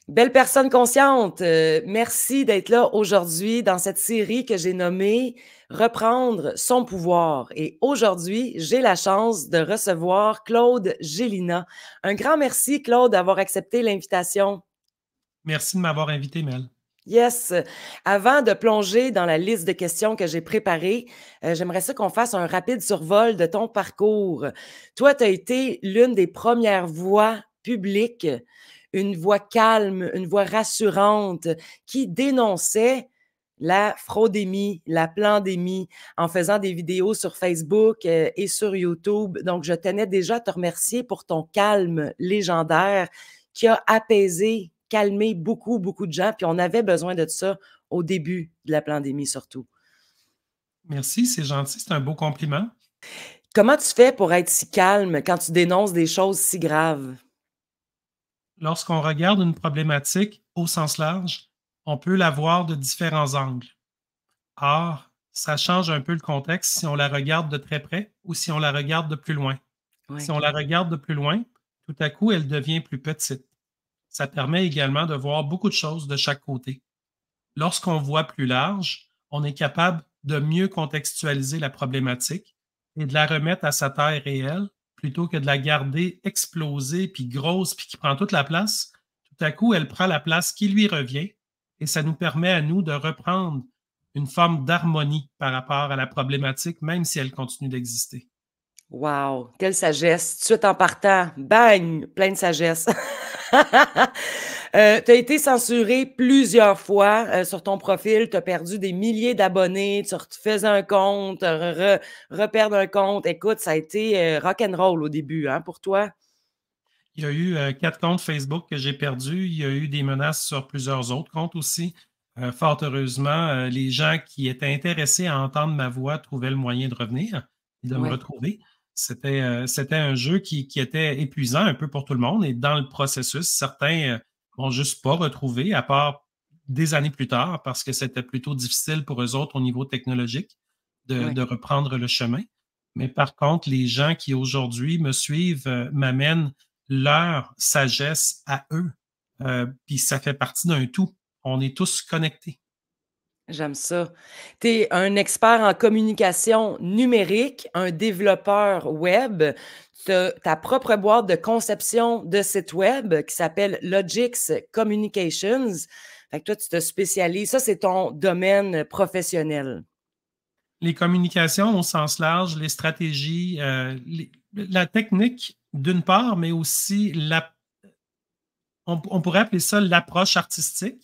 Belle personne consciente, merci d'être là aujourd'hui dans cette série que j'ai nommée «Reprendre son pouvoir» et aujourd'hui, j'ai la chance de recevoir Claude Gélina. Un grand merci Claude d'avoir accepté l'invitation. Merci de m'avoir invité, Mel. Yes. Avant de plonger dans la liste de questions que j'ai préparées, j'aimerais ça qu'on fasse un rapide survol de ton parcours. Toi, tu as été l'une des premières voix publiques, une voix calme, une voix rassurante qui dénonçait la fraudémie, la plandémie en faisant des vidéos sur Facebook, et sur YouTube. Donc, je tenais déjà à te remercier pour ton calme légendaire qui a apaisé, calmé beaucoup, beaucoup de gens. Puis on avait besoin de ça au début de la pandémie surtout. Merci, c'est gentil, c'est un beau compliment. Comment tu fais pour être si calme quand tu dénonces des choses si graves? Lorsqu'on regarde une problématique au sens large, on peut la voir de différents angles. Or, ça change un peu le contexte si on la regarde de très près ou si on la regarde de plus loin. Si Oui. on la regarde de plus loin, tout à coup, elle devient plus petite. Ça permet également de voir beaucoup de choses de chaque côté. Lorsqu'on voit plus large, on est capable de mieux contextualiser la problématique et de la remettre à sa taille réelle plutôt que de la garder explosée puis grosse puis qui prend toute la place. Tout à coup, elle prend la place qui lui revient et ça nous permet à nous de reprendre une forme d'harmonie par rapport à la problématique, même si elle continue d'exister. Wow! Quelle sagesse! Tout de suite en partant, bang! Plein de sagesse. Tu as été censuré plusieurs fois sur ton profil. Tu as perdu des milliers d'abonnés. Tu refaisais un compte, reperdre un compte. Écoute, ça a été rock'n'roll au début, hein, pour toi? Il y a eu 4 comptes Facebook que j'ai perdus. Il y a eu des menaces sur plusieurs autres comptes aussi. Fort heureusement, les gens qui étaient intéressés à entendre ma voix trouvaient le moyen de revenir et de me Oui. retrouver. C'était un jeu qui était épuisant un peu pour tout le monde et dans le processus, certains m'ont juste pas retrouvé, à part des années plus tard, parce que c'était plutôt difficile pour eux autres au niveau technologique Oui. de reprendre le chemin. Mais par contre, les gens qui aujourd'hui me suivent m'amènent leur sagesse à eux. Puis ça fait partie d'un tout. On est tous connectés. J'aime ça. Tu es un expert en communication numérique, un développeur web. Tu as ta propre boîte de conception de site web qui s'appelle Logix Communications. Fait que toi, tu te spécialises. Ça, c'est ton domaine professionnel. Les communications au sens large, les stratégies, la technique d'une part, mais aussi on pourrait appeler ça l'approche artistique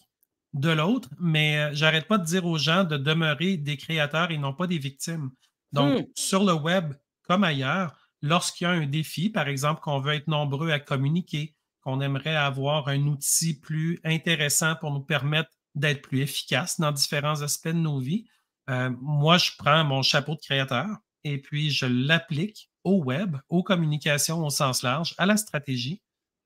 de l'autre, mais j'arrête pas de dire aux gens de demeurer des créateurs et non pas des victimes. Donc, Hmm. sur le web comme ailleurs, lorsqu'il y a un défi, par exemple, qu'on veut être nombreux à communiquer, qu'on aimerait avoir un outil plus intéressant pour nous permettre d'être plus efficaces dans différents aspects de nos vies, moi, je prends mon chapeau de créateur et puis je l'applique au web, aux communications au sens large, à la stratégie.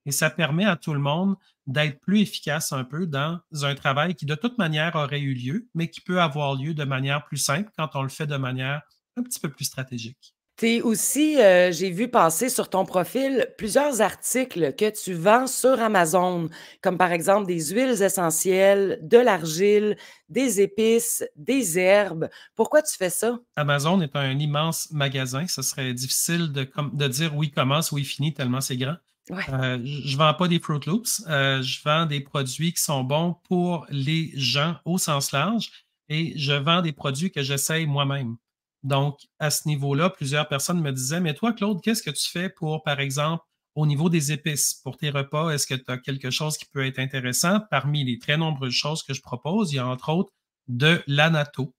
Et ça permet à tout le monde d'être plus efficace un peu dans un travail qui, de toute manière, aurait eu lieu, mais qui peut avoir lieu de manière plus simple quand on le fait de manière un petit peu plus stratégique. Tu es aussi, j'ai vu passer sur ton profil plusieurs articles que tu vends sur Amazon, comme par exemple des huiles essentielles, de l'argile, des épices, des herbes. Pourquoi tu fais ça? Amazon est un immense magasin. Ce serait difficile de dire où il commence, où il finit, tellement c'est grand. Ouais. Je vends pas des Fruit Loops. Je vends des produits qui sont bons pour les gens au sens large et je vends des produits que j'essaye moi-même. Donc, à ce niveau-là, plusieurs personnes me disaient, mais toi, Claude, qu'est-ce que tu fais pour, par exemple, au niveau des épices, pour tes repas? Est-ce que tu as quelque chose qui peut être intéressant? Parmi les très nombreuses choses que je propose, il y a entre autres de l'anato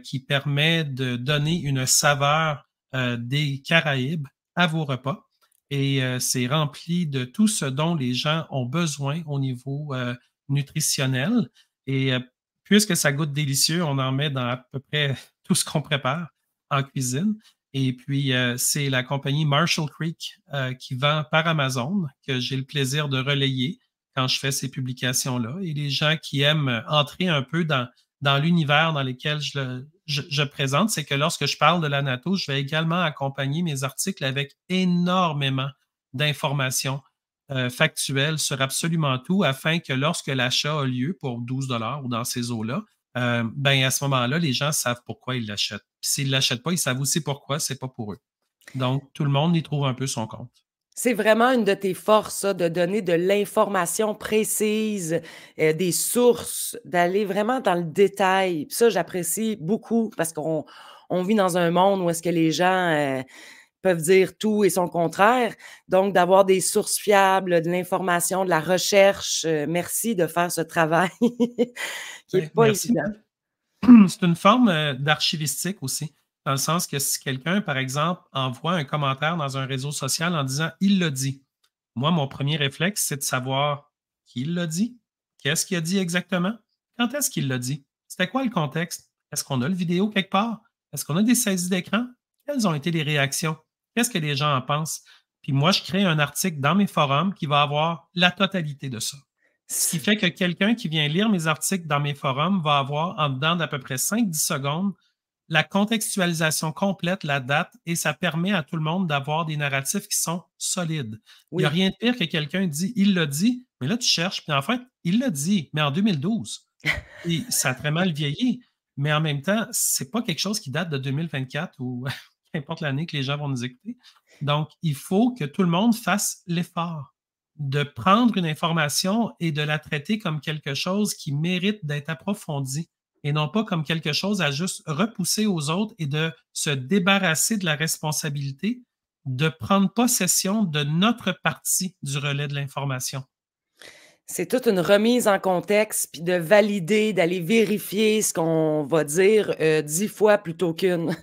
qui permet de donner une saveur des Caraïbes à vos repas. Et c'est rempli de tout ce dont les gens ont besoin au niveau nutritionnel. Et puisque ça goûte délicieux, on en met dans à peu près tout ce qu'on prépare en cuisine. Et puis, c'est la compagnie Marshall Creek qui vend par Amazon que j'ai le plaisir de relayer quand je fais ces publications-là. Et les gens qui aiment entrer un peu dans l'univers dans lequel je présente, c'est que lorsque je parle de l'anato, je vais également accompagner mes articles avec énormément d'informations factuel sur absolument tout afin que lorsque l'achat a lieu pour 12 $ ou dans ces eaux-là, ben à ce moment-là, les gens savent pourquoi ils l'achètent. Puis s'ils ne l'achètent pas, ils savent aussi pourquoi c'est pas pour eux. Donc, tout le monde y trouve un peu son compte. C'est vraiment une de tes forces, ça, de donner de l'information précise, des sources, d'aller vraiment dans le détail. Puis ça, j'apprécie beaucoup parce qu'on vit dans un monde où est-ce que les gens, peuvent dire tout et son contraire. Donc d'avoir des sources fiables, de l'information, de la recherche, merci de faire ce travail qui est Ouais, pas merci. évident. C'est une forme d'archivistique aussi, dans le sens que si quelqu'un, par exemple, envoie un commentaire dans un réseau social en disant il l'a dit, moi, mon premier réflexe, c'est de savoir qui l'a dit, qu'est-ce qu'il a dit exactement, quand est-ce qu'il l'a dit, c'était quoi le contexte, est-ce qu'on a le vidéo quelque part, est-ce qu'on a des saisies d'écran, quelles ont été les réactions, qu'est-ce que les gens en pensent. Puis moi, je crée un article dans mes forums qui va avoir la totalité de ça. Ce qui fait que quelqu'un qui vient lire mes articles dans mes forums va avoir, en dedans d'à peu près 5-10 secondes, la contextualisation complète, la date, et ça permet à tout le monde d'avoir des narratifs qui sont solides. Il n'y a Oui. rien de pire que quelqu'un dit il l'a dit, mais là tu cherches, puis en fait, il l'a dit, mais en 2012. Et ça a très mal vieilli, mais en même temps, c'est pas quelque chose qui date de 2024 ou qu'importe l'année que les gens vont nous écouter. Donc, il faut que tout le monde fasse l'effort de prendre une information et de la traiter comme quelque chose qui mérite d'être approfondi et non pas comme quelque chose à juste repousser aux autres et de se débarrasser de la responsabilité de prendre possession de notre partie du relais de l'information. C'est toute une remise en contexte, puis de valider, d'aller vérifier ce qu'on va dire, 10 fois plutôt qu'une.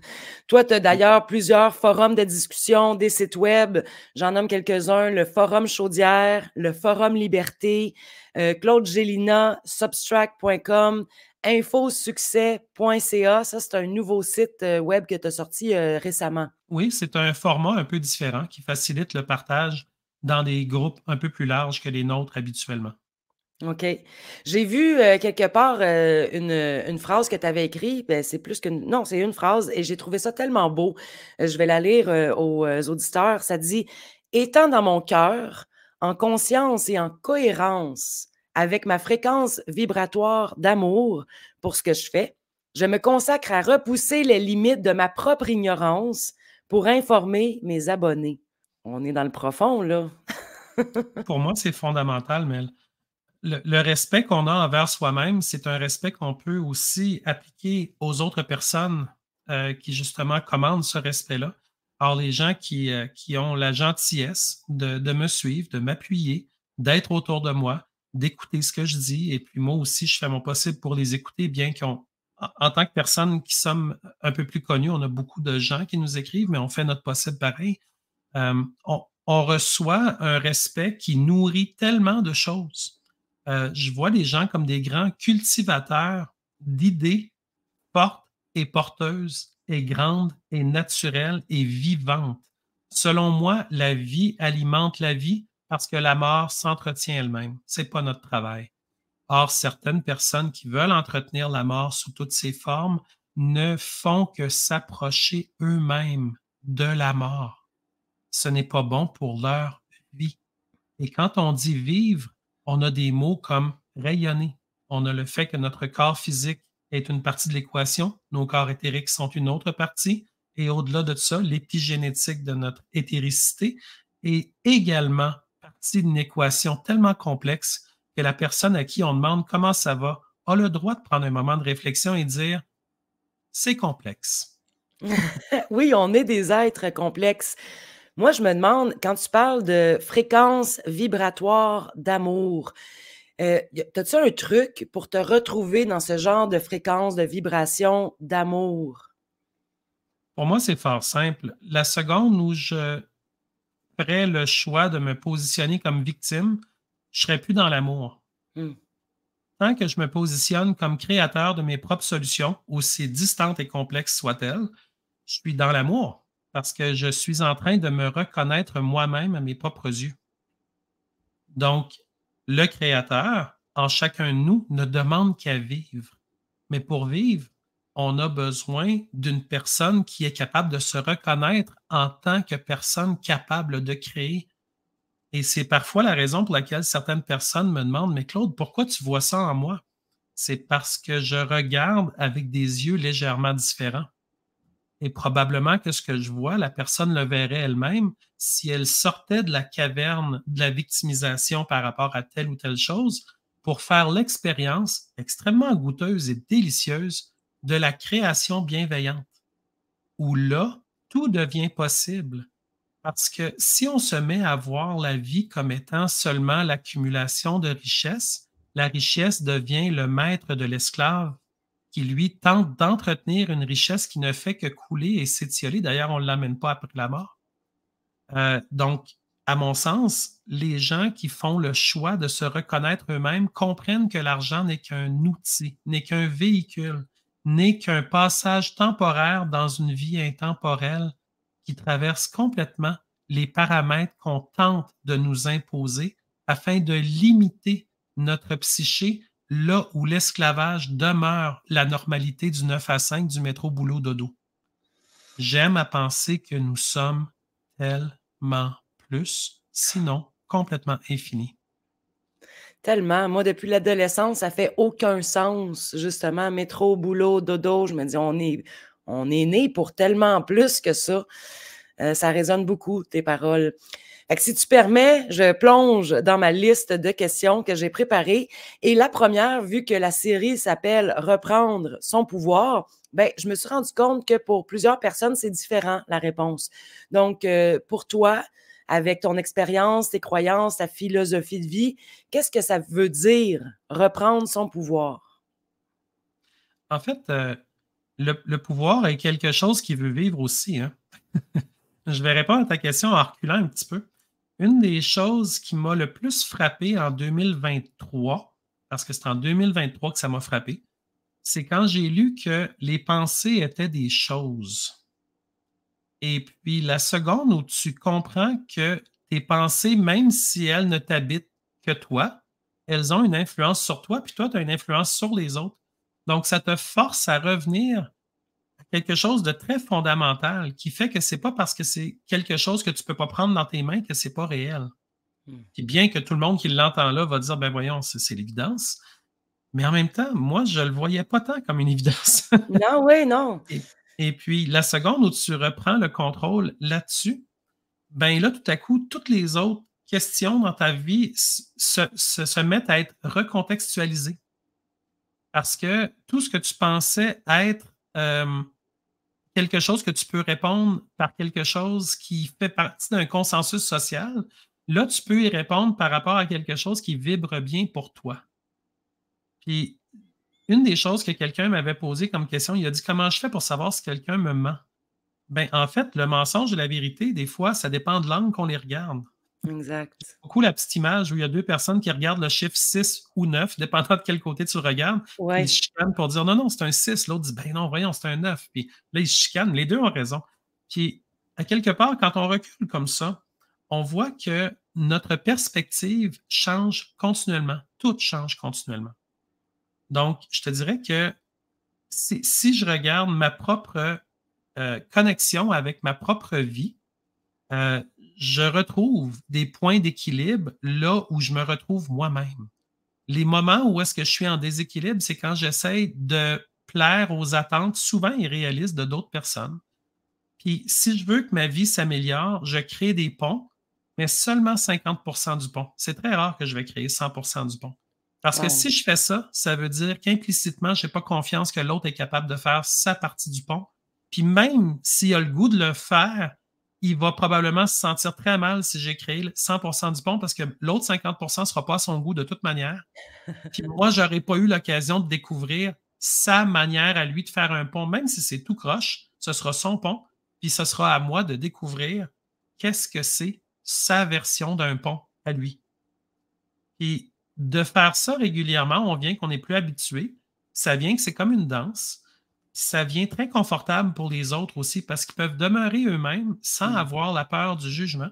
Toi, tu as d'ailleurs plusieurs forums de discussion, des sites web, j'en nomme quelques-uns, le Forum Chaudière, le Forum Liberté, Claude Gélina, substract.com, infosuccès.ca. Ça, c'est un nouveau site, web que tu as sorti, récemment. Oui, c'est un format un peu différent qui facilite le partage dans des groupes un peu plus larges que les nôtres habituellement. OK. J'ai vu, quelque part, une phrase que tu avais écrite, ben, c'est plus qu'une non, c'est une phrase et j'ai trouvé ça tellement beau. Je vais la lire, aux, auditeurs. Ça dit: «Étant dans mon cœur, en conscience et en cohérence avec ma fréquence vibratoire d'amour pour ce que je fais, je me consacre à repousser les limites de ma propre ignorance pour informer mes abonnés». On est dans le profond, là. Pour moi, c'est fondamental, mais le respect qu'on a envers soi-même, c'est un respect qu'on peut aussi appliquer aux autres personnes qui justement commandent ce respect-là. Alors, les gens qui ont la gentillesse de me suivre, de m'appuyer, d'être autour de moi, d'écouter ce que je dis, et puis moi aussi, je fais mon possible pour les écouter, bien qu'on, en tant que personnes qui sommes un peu plus connues, on a beaucoup de gens qui nous écrivent, mais on fait notre possible pareil. On reçoit un respect qui nourrit tellement de choses. Je vois les gens comme des grands cultivateurs d'idées fortes et porteuses et grandes et naturelles et vivantes. Selon moi, la vie alimente la vie parce que la mort s'entretient elle-même. C'est pas notre travail. Or, certaines personnes qui veulent entretenir la mort sous toutes ses formes ne font que s'approcher eux-mêmes de la mort. Ce n'est pas bon pour leur vie. Et quand on dit vivre, on a des mots comme rayonner. On a le fait que notre corps physique est une partie de l'équation, nos corps éthériques sont une autre partie, et au-delà de ça, l'épigénétique de notre éthéricité est également partie d'une équation tellement complexe que la personne à qui on demande comment ça va a le droit de prendre un moment de réflexion et dire c'est complexe. Oui, on est des êtres complexes. Moi, je me demande, quand tu parles de fréquence vibratoire d'amour, as-tu un truc pour te retrouver dans ce genre de fréquence de vibration d'amour? Pour moi, c'est fort simple. La seconde où je ferais le choix de me positionner comme victime, je serais plus dans l'amour. Mmh. Tant que je me positionne comme créateur de mes propres solutions, aussi distantes et complexes soient-elles, je suis dans l'amour parce que je suis en train de me reconnaître moi-même à mes propres yeux. Donc, le créateur, en chacun de nous, ne demande qu'à vivre. Mais pour vivre, on a besoin d'une personne qui est capable de se reconnaître en tant que personne capable de créer. Et c'est parfois la raison pour laquelle certaines personnes me demandent, mais Claude, pourquoi tu vois ça en moi? C'est parce que je regarde avec des yeux légèrement différents. Et probablement que ce que je vois, la personne le verrait elle-même si elle sortait de la caverne de la victimisation par rapport à telle ou telle chose pour faire l'expérience extrêmement goûteuse et délicieuse de la création bienveillante, où là, tout devient possible. Parce que si on se met à voir la vie comme étant seulement l'accumulation de richesses, la richesse devient le maître de l'esclave qui, lui, tente d'entretenir une richesse qui ne fait que couler et s'étioler. D'ailleurs, on ne l'amène pas après la mort. Donc, à mon sens, les gens qui font le choix de se reconnaître eux-mêmes comprennent que l'argent n'est qu'un outil, n'est qu'un véhicule, n'est qu'un passage temporaire dans une vie intemporelle qui traverse complètement les paramètres qu'on tente de nous imposer afin de limiter notre psyché là où l'esclavage demeure la normalité du 9 à 5 du métro boulot dodo. J'aime à penser que nous sommes tellement plus, sinon complètement infinis. Tellement. Moi, depuis l'adolescence, ça fait aucun sens, justement. Métro, boulot, dodo. Je me dis, on est né pour tellement plus que ça. Ça résonne beaucoup, tes paroles. Fait que si tu permets, je plonge dans ma liste de questions que j'ai préparées. Et la première, vu que la série s'appelle Reprendre son pouvoir, ben, je me suis rendu compte que pour plusieurs personnes, c'est différent, la réponse. Donc, pour toi, avec ton expérience, tes croyances, ta philosophie de vie, qu'est-ce que ça veut dire, reprendre son pouvoir? En fait, le pouvoir est quelque chose qui veut vivre aussi, hein. Je vais répondre à ta question en reculant un petit peu. Une des choses qui m'a le plus frappé en 2023, parce que c'est en 2023 que ça m'a frappé, c'est quand j'ai lu que les pensées étaient des choses. Et puis, la seconde où tu comprends que tes pensées, même si elles ne t'habitent que toi, elles ont une influence sur toi, puis toi, tu as une influence sur les autres. Donc, ça te force à revenir à quelque chose de très fondamental qui fait que c'est pas parce que c'est quelque chose que tu peux pas prendre dans tes mains que c'est pas réel. Puis bien que tout le monde qui l'entend là va dire, ben voyons, c'est l'évidence. Mais en même temps, moi, je le voyais pas tant comme une évidence. Non, oui, non. Et puis, la seconde où tu reprends le contrôle là-dessus, ben là, tout à coup, toutes les autres questions dans ta vie se mettent à être recontextualisées. Parce que tout ce que tu pensais être quelque chose que tu peux répondre par quelque chose qui fait partie d'un consensus social, là, tu peux y répondre par rapport à quelque chose qui vibre bien pour toi. Puis, une des choses que quelqu'un m'avait posé comme question, il a dit: «Comment je fais pour savoir si quelqu'un me ment?» Ben, en fait, le mensonge et la vérité, des fois, ça dépend de l'angle qu'on les regarde. Exact. Beaucoup la petite image où il y a 2 personnes qui regardent le chiffre 6 ou 9, dépendant de quel côté tu regardes, puis ils Ouais. se chicanent pour dire: «Non, non, c'est un 6». L'autre dit: «Ben non, voyons, c'est un 9». Puis là, ils se chicanent. Les 2 ont raison. Puis, à quelque part, quand on recule comme ça, on voit que notre perspective change continuellement. Tout change continuellement. Donc, je te dirais que si je regarde ma propre, connexion avec ma propre vie, heu, je retrouve des points d'équilibre là où je me retrouve moi-même. Les moments où est-ce que je suis en déséquilibre, c'est quand j'essaie de plaire aux attentes souvent irréalistes de d'autres personnes. Puis si je veux que ma vie s'améliore, je crée des ponts, mais seulement 50 du pont. C'est très rare que je vais créer 100 du pont. Parce que Wow. si je fais ça, ça veut dire qu'implicitement, je n'ai pas confiance que l'autre est capable de faire sa partie du pont. Puis même s'il a le goût de le faire, il va probablement se sentir très mal si j'ai créé 100 du pont parce que l'autre 50 ne sera pas à son goût de toute manière. Puis moi, je n'aurais pas eu l'occasion de découvrir sa manière à lui de faire un pont, même si c'est tout croche, ce sera son pont, puis ce sera à moi de découvrir qu'est-ce que c'est sa version d'un pont à lui. Puis de faire ça régulièrement, on vient qu'on n'est plus habitué. Ça vient que c'est comme une danse. Ça vient très confortable pour les autres aussi parce qu'ils peuvent demeurer eux-mêmes sans Mmh. avoir la peur du jugement.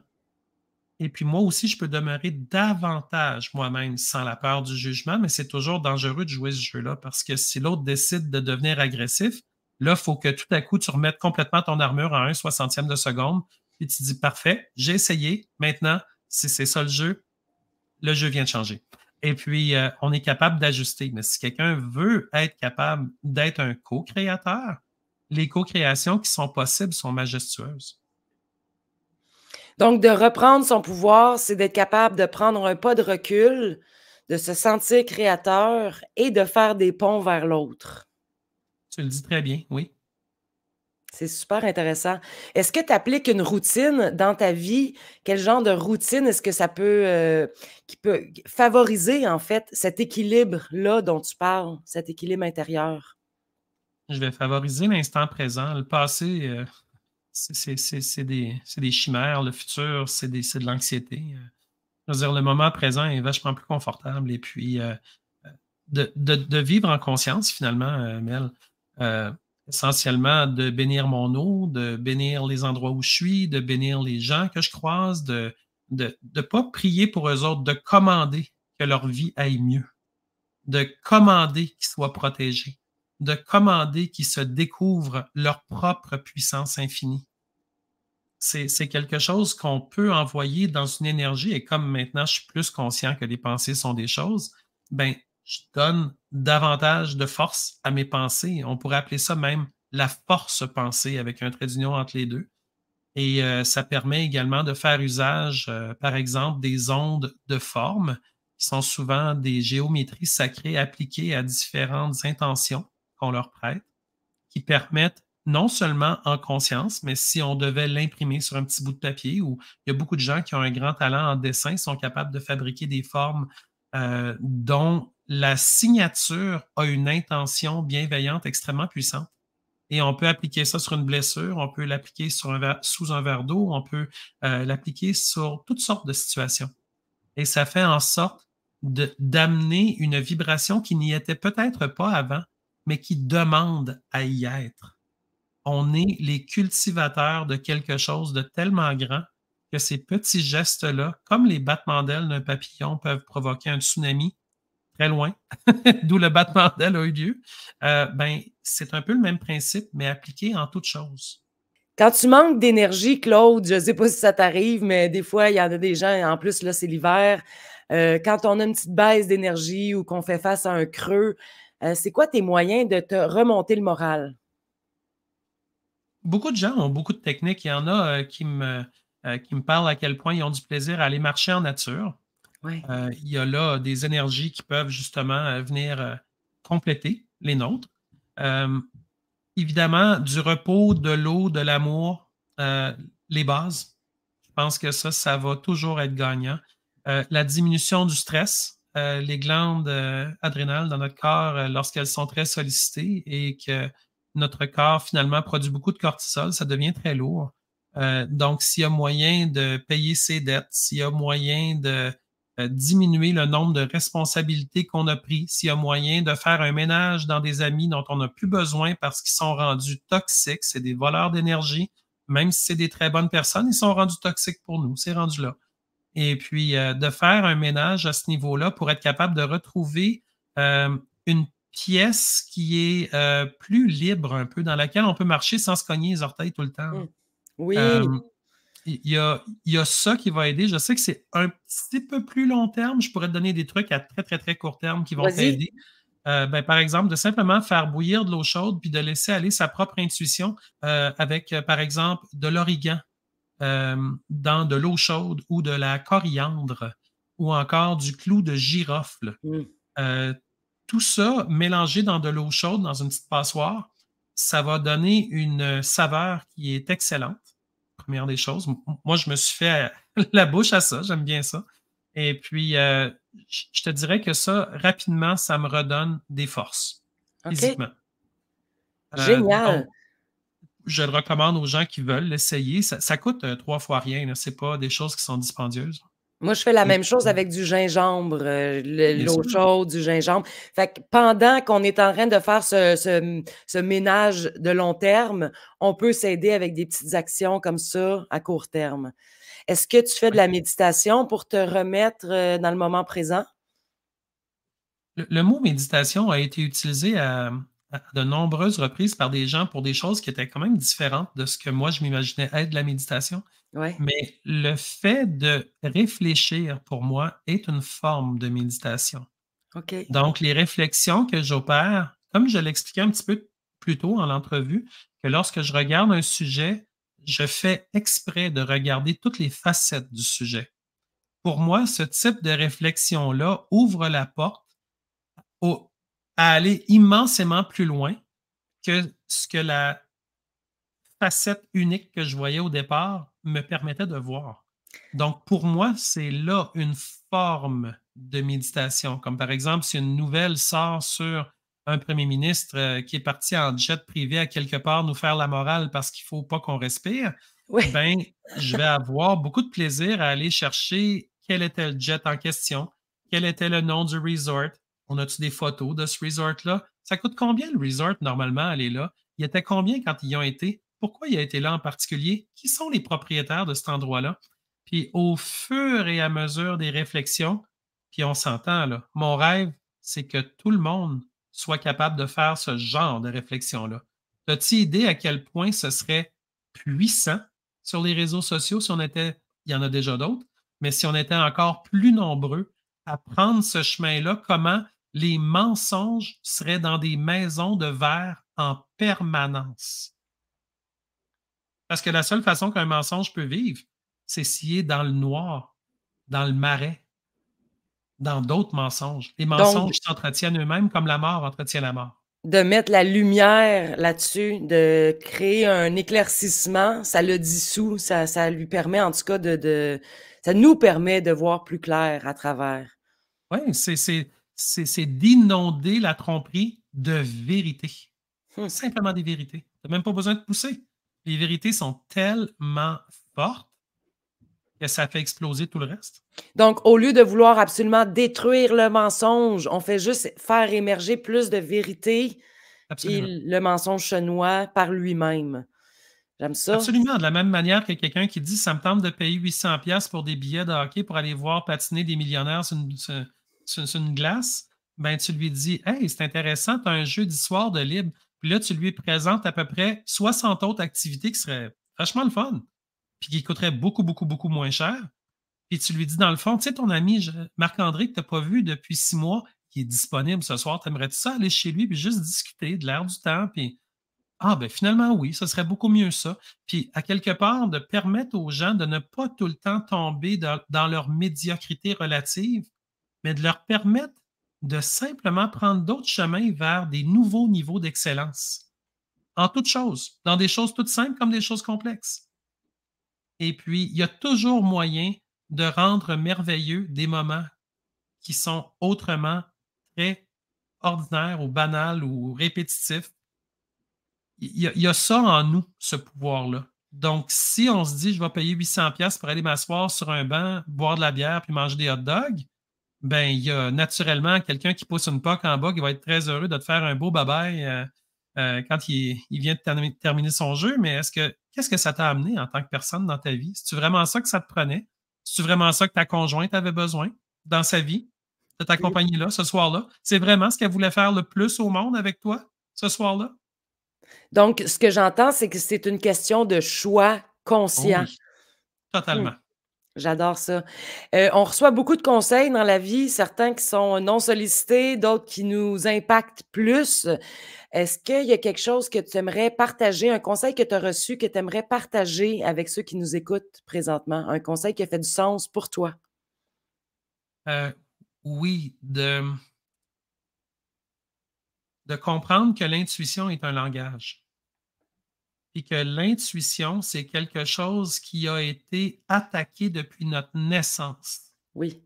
Et puis moi aussi, je peux demeurer davantage moi-même sans la peur du jugement, mais c'est toujours dangereux de jouer ce jeu-là parce que si l'autre décide de devenir agressif, là, il faut que tout à coup, tu remettes complètement ton armure à 1/60 de seconde et tu dis: «Parfait, j'ai essayé, maintenant, Si c'est ça le jeu vient de changer. Et puis, on est capable d'ajuster. Mais si quelqu'un veut être capable d'être un co-créateur, les co-créations qui sont possibles sont majestueuses. Donc, de reprendre son pouvoir, c'est d'être capable de prendre un pas de recul, de se sentir créateur et de faire des ponts vers l'autre. Tu le dis très bien, oui. C'est super intéressant. Est-ce que tu appliques une routine dans ta vie? Quel genre de routine est-ce que ça peut, qui peut favoriser, en fait, cet équilibre-là dont tu parles, cet équilibre intérieur? Je vais favoriser l'instant présent. Le passé, c'est des chimères. Le futur, c'est de l'anxiété. Je veux dire, le moment présent est vachement plus confortable. Et puis, de vivre en conscience, finalement, Mel. Euh, Essentiellement, de bénir mon eau, de bénir les endroits où je suis, de bénir les gens que je croise, de pas prier pour eux autres, de commander que leur vie aille mieux, de commander qu'ils soient protégés, de commander qu'ils se découvrent leur propre puissance infinie. C'est quelque chose qu'on peut envoyer dans une énergie et comme maintenant je suis plus conscient que les pensées sont des choses, ben, je donne davantage de force à mes pensées. On pourrait appeler ça même la force pensée avec un trait d'union entre les deux. Et ça permet également de faire usage, par exemple, des ondes de forme, qui sont souvent des géométries sacrées appliquées à différentes intentions qu'on leur prête, qui permettent non seulement en conscience, mais si on devait l'imprimer sur un petit bout de papier, ou il y a beaucoup de gens qui ont un grand talent en dessin, sont capables de fabriquer des formes dont la signature a une intention bienveillante extrêmement puissante. Et on peut appliquer ça sur une blessure, on peut l'appliquer sous un verre d'eau, on peut l'appliquer sur toutes sortes de situations. Et ça fait en sorte d'amener une vibration qui n'y était peut-être pas avant, mais qui demande à y être. On est les cultivateurs de quelque chose de tellement grand que ces petits gestes-là, comme les battements d'ailes d'un papillon, peuvent provoquer un tsunami très loin, d'où le battement d'ailes a eu lieu. Ben, c'est un peu le même principe, mais appliqué en toutes choses. Quand tu manques d'énergie, Claude, je ne sais pas si ça t'arrive, mais des fois, il y en a des gens, en plus, là, c'est l'hiver. Quand on a une petite baisse d'énergie ou qu'on fait face à un creux, c'est quoi tes moyens de te remonter le moral? Beaucoup de gens ont beaucoup de techniques. Il y en a qui me parlent à quel point ils ont du plaisir à aller marcher en nature. Ouais. Il y a là des énergies qui peuvent justement venir compléter les nôtres. Euh, Évidemment, du repos, de l'eau, de l'amour, les bases. Je pense que ça va toujours être gagnant. La diminution du stress, les glandes adrénales dans notre corps, lorsqu'elles sont très sollicitées et que notre corps finalement produit beaucoup de cortisol, ça devient très lourd. Donc, s'il y a moyen de payer ses dettes, s'il y a moyen de diminuer le nombre de responsabilités qu'on a pris, s'il y a moyen de faire un ménage dans des amis dont on n'a plus besoin parce qu'ils sont rendus toxiques, c'est des voleurs d'énergie, même si c'est des très bonnes personnes, ils sont rendus toxiques pour nous, c'est rendu là. Et puis, de faire un ménage à ce niveau-là pour être capable de retrouver une pièce qui est plus libre un peu, dans laquelle on peut marcher sans se cogner les orteils tout le temps. Mmh. Oui. Euh, il y a ça qui va aider. Je sais que c'est un petit peu plus long terme. Je pourrais te donner des trucs à très, très, très court terme qui vont Vas-y. t'aider. Ben, par exemple, de simplement faire bouillir de l'eau chaude puis de laisser aller sa propre intuition avec, par exemple, de l'origan dans de l'eau chaude ou de la coriandre ou encore du clou de girofle. Mmh. Euh, Tout ça mélangé dans de l'eau chaude, dans une petite passoire, ça va donner une saveur qui est excellente. Première des choses. Moi, je me suis fait la bouche à ça. J'aime bien ça. Et puis, je te dirais que ça, rapidement, ça me redonne des forces, OK. physiquement. Donc, Génial. je le recommande aux gens qui veulent l'essayer. Ça coûte 3 fois rien. Ce n'est pas des choses qui sont dispendieuses. Moi, je fais la Et même chose puis, avec du gingembre, bien l'eau sûr. chaude, du gingembre. Fait que pendant qu'on est en train de faire ce ménage de long terme, on peut s'aider avec des petites actions comme ça à court terme. Est-ce que tu fais de Oui. la méditation pour te remettre, dans le moment présent? Le mot méditation a été utilisé à de nombreuses reprises par des gens pour des choses qui étaient quand même différentes de ce que moi je m'imaginais être la méditation. Ouais, Mais le fait de réfléchir pour moi est une forme de méditation. OK. Donc les réflexions que j'opère, comme je l'expliquais un petit peu plus tôt en l'entrevue, que lorsque je regarde un sujet, je fais exprès de regarder toutes les facettes du sujet. Pour moi, ce type de réflexion-là ouvre la porte au à aller immensément plus loin que ce que la facette unique que je voyais au départ me permettait de voir. Donc pour moi, c'est là une forme de méditation. Comme par exemple, si une nouvelle sort sur un premier ministre, qui est parti en jet privé à quelque part nous faire la morale parce qu'il faut pas qu'on respire, Oui, ben, je vais avoir beaucoup de plaisir à aller chercher quel était le jet en question, quel était le nom du resort. On a-tu des photos de ce resort-là? Ça coûte combien le resort normalement, aller là? Il était combien quand ils y ont été? Pourquoi il a été là en particulier? Qui sont les propriétaires de cet endroit-là? Puis au fur et à mesure des réflexions, puis on s'entend là, mon rêve, c'est que tout le monde soit capable de faire ce genre de réflexion-là. As-tu idée à quel point ce serait puissant sur les réseaux sociaux si on était, il y en a déjà d'autres, mais si on était encore plus nombreux à prendre ce chemin-là, comment les mensonges seraient dans des maisons de verre en permanence? Parce que la seule façon qu'un mensonge peut vivre, c'est s'il est dans le noir, dans le marais, dans d'autres mensonges. Les donc mensonges s'entretiennent eux-mêmes comme la mort entretient la mort. de mettre la lumière là-dessus, de créer un éclaircissement, ça le dissout, ça lui permet en tout cas de ça nous permet de voir plus clair à travers. Oui, c'est d'inonder la tromperie de vérités. Mmh. Simplement des vérités. Tu as même pas besoin de pousser. Les vérités sont tellement fortes que ça fait exploser tout le reste. Donc au lieu de vouloir absolument détruire le mensonge, on fait juste faire émerger plus de vérité, Absolument. puis le mensonge se noie par lui-même. J'aime ça. Absolument, de la même manière que quelqu'un qui dit: «Ça me tente de payer 800 pièces pour des billets de hockey pour aller voir patiner des millionnaires sur une glace», ben, tu lui dis: «Hey, c'est intéressant, tu as un jeudi soir de libre». Puis là, tu lui présentes à peu près 60 autres activités qui seraient vachement le fun, puis qui coûteraient beaucoup, beaucoup, beaucoup moins cher. Puis tu lui dis dans le fond: «Tu sais, ton ami Marc-André que tu as pas vu depuis 6 mois, qui est disponible ce soir, t'aimerais-tu ça aller chez lui puis juste discuter de l'air du temps?» Puis ah, ben finalement, oui, ce serait beaucoup mieux ça. Puis, à quelque part, de permettre aux gens de ne pas tout le temps tomber dans leur médiocrité relative, mais de leur permettre de simplement prendre d'autres chemins vers des nouveaux niveaux d'excellence. En toutes choses, dans des choses toutes simples comme des choses complexes. Et puis, il y a toujours moyen de rendre merveilleux des moments qui sont autrement très ordinaires ou banals ou répétitifs. Il y a ça en nous, ce pouvoir-là. Donc, si on se dit: «Je vais payer 800 pièces pour aller m'asseoir sur un banc, boire de la bière puis manger des hot dogs», ben, il y a naturellement quelqu'un qui pousse une POC en bas qui va être très heureux de te faire un beau bye-bye, quand il vient de terminer son jeu. Mais qu'est-ce que ça t'a amené en tant que personne dans ta vie? C'est-tu vraiment ça que ça te prenait? C'est-tu vraiment ça que ta conjointe avait besoin dans sa vie, de t'accompagner là, ce soir-là? C'est vraiment ce qu'elle voulait faire le plus au monde avec toi, ce soir-là? Donc ce que j'entends, c'est que c'est une question de choix Oh conscient. oui. Mmh. Totalement. J'adore ça. On reçoit beaucoup de conseils dans la vie, certains qui sont non sollicités, d'autres qui nous impactent plus. Est-ce qu'il y a quelque chose que tu aimerais partager, un conseil que tu as reçu que tu aimerais partager avec ceux qui nous écoutent présentement? Un conseil qui a fait du sens pour toi? Heu, oui, de comprendre que l'intuition est un langage et que l'intuition, c'est quelque chose qui a été attaqué depuis notre naissance Oui.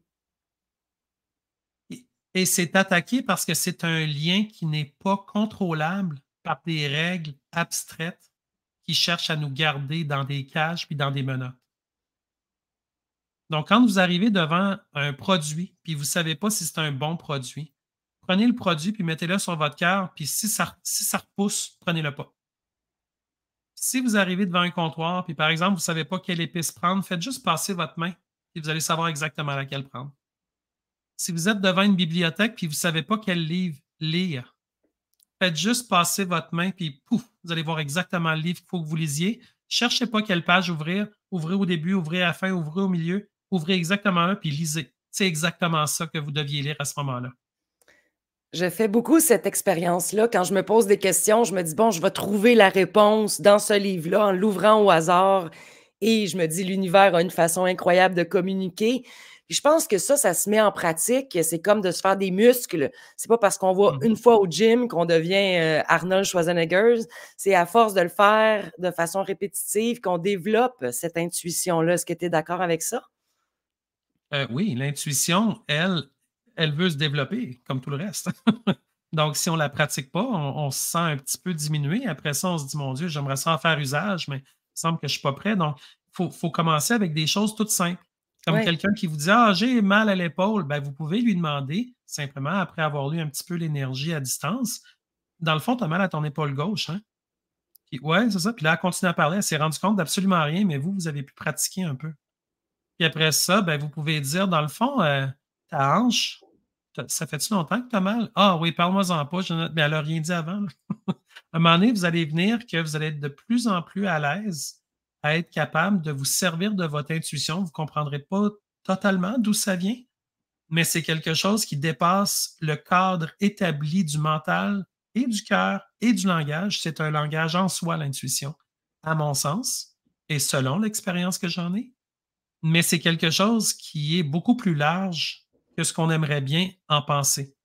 et c'est attaqué parce que c'est un lien qui n'est pas contrôlable par des règles abstraites qui cherchent à nous garder dans des cages puis dans des menottes. Donc, quand vous arrivez devant un produit, puis vous ne savez pas si c'est un bon produit, prenez le produit puis mettez-le sur votre cœur, puis si ça repousse, prenez-le pas. Si vous arrivez devant un comptoir, puis par exemple, vous ne savez pas quelle épice prendre, faites juste passer votre main et vous allez savoir exactement laquelle prendre. Si vous êtes devant une bibliothèque puis vous ne savez pas quel livre lire, Faites juste passer votre main, puis pouf, vous allez voir exactement le livre qu'il faut que vous lisiez. Cherchez pas quelle page ouvrir. Ouvrez au début, ouvrez à la fin, ouvrez au milieu, ouvrez exactement là, puis lisez. C'est exactement ça que vous deviez lire à ce moment-là. Je fais beaucoup cette expérience-là. Quand je me pose des questions, je me dis: «Bon, je vais trouver la réponse dans ce livre-là en l'ouvrant au hasard» et je me dis: «L'univers a une façon incroyable de communiquer». Puis je pense que ça se met en pratique. C'est comme de se faire des muscles. C'est pas parce qu'on va Mmh. une fois au gym qu'on devient, Arnold Schwarzenegger. C'est à force de le faire de façon répétitive qu'on développe cette intuition-là. Est-ce que tu es d'accord avec ça? Oui, l'intuition, elle veut se développer comme tout le reste. Donc si on la pratique pas, on se sent un petit peu diminué. Après ça, on se dit: «Mon Dieu, j'aimerais ça en faire usage, mais il me semble que je suis pas prêt». Donc faut commencer avec des choses toutes simples. Comme Oui. quelqu'un qui vous dit: «Ah, j'ai mal à l'épaule», ben, vous pouvez lui demander simplement après avoir lu un petit peu l'énergie à distance: «Dans le fond, tu as mal à ton épaule gauche, hein?» Puis «Ouais, c'est ça». Puis là, elle continue à parler, elle s'est rendue compte d'absolument rien, mais vous, vous avez pu pratiquer un peu. Puis après ça, ben, vous pouvez dire dans le fond, ta hanche, ça fait-tu longtemps que tu as mal? Ah oui, parle-moi-en pas, je note, mais elle a rien dit avant, là. À un moment donné, vous allez venir que vous allez être de plus en plus à l'aise à être capable de vous servir de votre intuition. Vous ne comprendrez pas totalement d'où ça vient, mais c'est quelque chose qui dépasse le cadre établi du mental et du cœur et du langage. C'est un langage en soi, l'intuition, à mon sens et selon l'expérience que j'en ai. Mais c'est quelque chose qui est beaucoup plus large que ce qu'on aimerait bien en penser.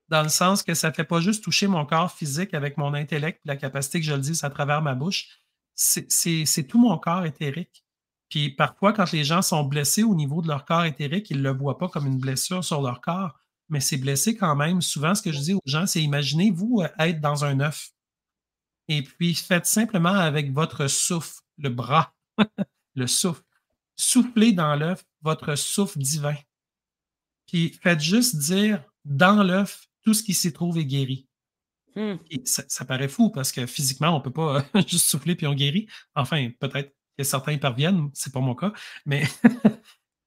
Dans le sens que ça ne fait pas juste toucher mon corps physique avec mon intellect, la capacité que je le dise à travers ma bouche. C'est tout mon corps éthérique. Puis parfois, quand les gens sont blessés au niveau de leur corps éthérique, ils ne le voient pas comme une blessure sur leur corps, mais c'est blessé quand même. Souvent, ce que je dis aux gens, c'est imaginez-vous être dans un œuf et puis faites simplement avec votre souffle, le bras, le souffle. Soufflez dans l'œuf votre souffle divin. Puis faites juste dire dans l'œuf, tout ce qui s'y trouve est guéri. Mmh. Et ça paraît fou parce que physiquement, on ne peut pas juste souffler puis on guérit. Enfin, peut-être que certains y parviennent, c'est pas mon cas, mais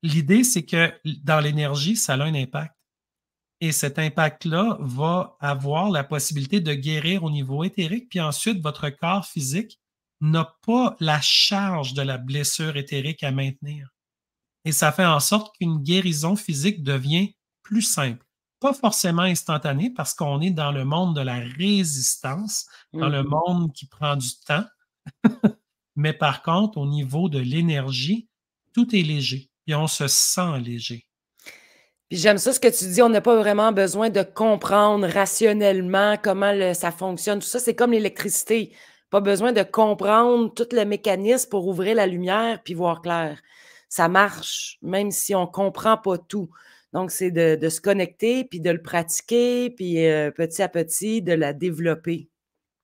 l'idée, c'est que dans l'énergie, ça a un impact. Et cet impact-là va avoir la possibilité de guérir au niveau éthérique, puis ensuite, votre corps physique n'a pas la charge de la blessure éthérique à maintenir. Et ça fait en sorte qu'une guérison physique devient plus simple. Pas forcément instantanée parce qu'on est dans le monde de la résistance, dans le Mmh. monde qui prend du temps, mais par contre, au niveau de l'énergie, tout est léger et on se sent léger. Puis j'aime ça ce que tu dis, on n'a pas vraiment besoin de comprendre rationnellement comment ça fonctionne, tout ça. C'est comme l'électricité. Pas besoin de comprendre tout le mécanisme pour ouvrir la lumière puis voir clair. Ça marche, même si on comprend pas tout. Donc, c'est de se connecter, puis de le pratiquer, puis petit à petit, de la développer.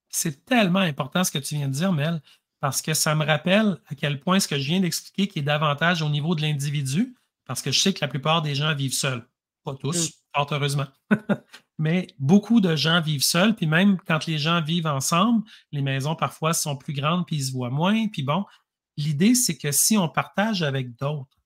C'est tellement important ce que tu viens de dire, Mel, parce que ça me rappelle à quel point ce que je viens d'expliquer qui est davantage au niveau de l'individu, parce que je sais que la plupart des gens vivent seuls. Pas Mmh. tous, fort heureusement. Mais beaucoup de gens vivent seuls, puis même quand les gens vivent ensemble, les maisons parfois sont plus grandes, puis ils se voient moins. Puis bon, l'idée, c'est que si on partage avec d'autres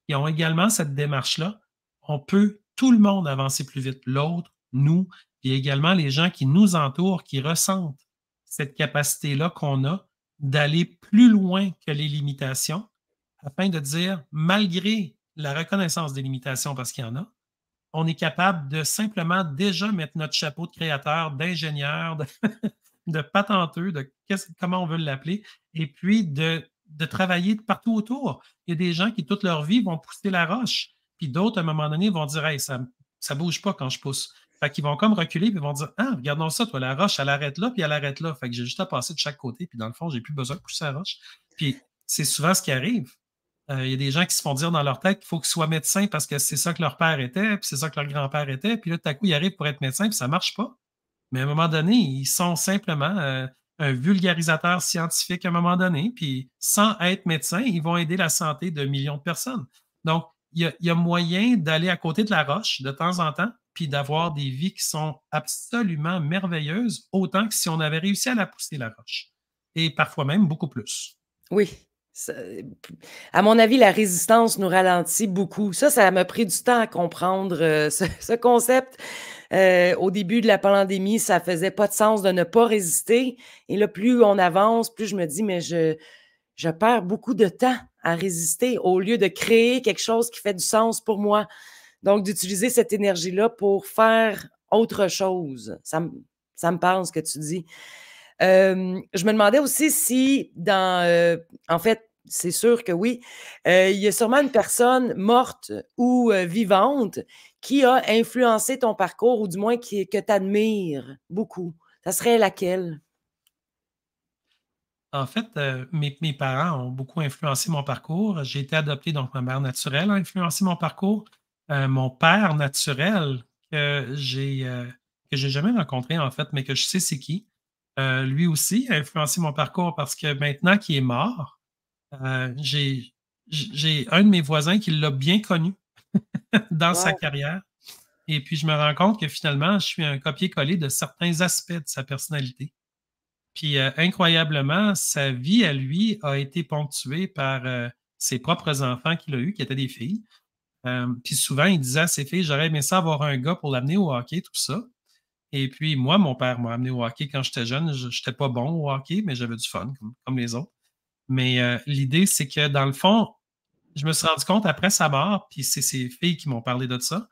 qui ont également cette démarche-là, on peut tout le monde avancer plus vite. L'autre, nous, puis également les gens qui nous entourent, qui ressentent cette capacité-là qu'on a d'aller plus loin que les limitations, afin de dire, malgré la reconnaissance des limitations, parce qu'il y en a, on est capable de simplement déjà mettre notre chapeau de créateur, d'ingénieur, de patenteux, de comment on veut l'appeler, et puis de travailler partout autour. Il y a des gens qui, toute leur vie, vont pousser la roche, puis d'autres, à un moment donné, vont dire: «Hey, ça bouge pas quand je pousse». Fait qu'ils vont comme reculer, puis ils vont dire: «Ah, regardons ça, toi, la roche, elle arrête là, puis elle arrête là. Fait que j'ai juste à passer de chaque côté, puis dans le fond, j'ai plus besoin de pousser la roche». Puis c'est souvent ce qui arrive. Il y a des gens qui se font dire dans leur tête qu'il faut qu'ils soient médecins parce que c'est ça que leur père était, puis c'est ça que leur grand-père était, puis là, tout à coup, ils arrivent pour être médecin, puis ça marche pas. Mais à un moment donné, ils sont simplement, un vulgarisateur scientifique à un moment donné, puis sans être médecin, ils vont aider la santé de millions de personnes. Donc, il y a moyen d'aller à côté de la roche de temps en temps, puis d'avoir des vies qui sont absolument merveilleuses, autant que si on avait réussi à la pousser, la roche, et parfois même beaucoup plus. Oui, ça à mon avis, la résistance nous ralentit beaucoup. Ça m'a pris du temps à comprendre, ce concept. Au début de la pandémie, ça faisait pas de sens de ne pas résister et là, plus on avance, plus je me dis: «Mais je perds beaucoup de temps à résister au lieu de créer quelque chose qui fait du sens pour moi». Donc d'utiliser cette énergie-là pour faire autre chose. Ça me parle ce que tu dis. Je me demandais aussi si dans, en fait, c'est sûr que oui, il y a sûrement une personne morte ou, vivante qui a influencé ton parcours ou du moins que tu admires beaucoup. Ça serait laquelle? En fait, mes parents ont beaucoup influencé mon parcours. J'ai été adopté, donc ma mère naturelle a influencé mon parcours. Mon père naturel que j'ai jamais rencontré en fait, mais que je sais c'est qui, lui aussi a influencé mon parcours parce que maintenant qu'il est mort, j'ai un de mes voisins qui l'a bien connu dans sa Wow! carrière et puis je me rends compte que finalement, je suis un copier-coller de certains aspects de sa personnalité. Puis, incroyablement, sa vie à lui a été ponctuée par, ses propres enfants qu'il a eus, qui étaient des filles. Puis souvent, il disait à ses filles: «J'aurais aimé ça avoir un gars pour l'amener au hockey», tout ça. Et puis moi, mon père m'a amené au hockey quand j'étais jeune. Je j'étais pas bon au hockey, mais j'avais du fun comme les autres. Mais, l'idée, c'est que dans le fond, je me suis rendu compte après sa mort, puis c'est ses filles qui m'ont parlé de ça,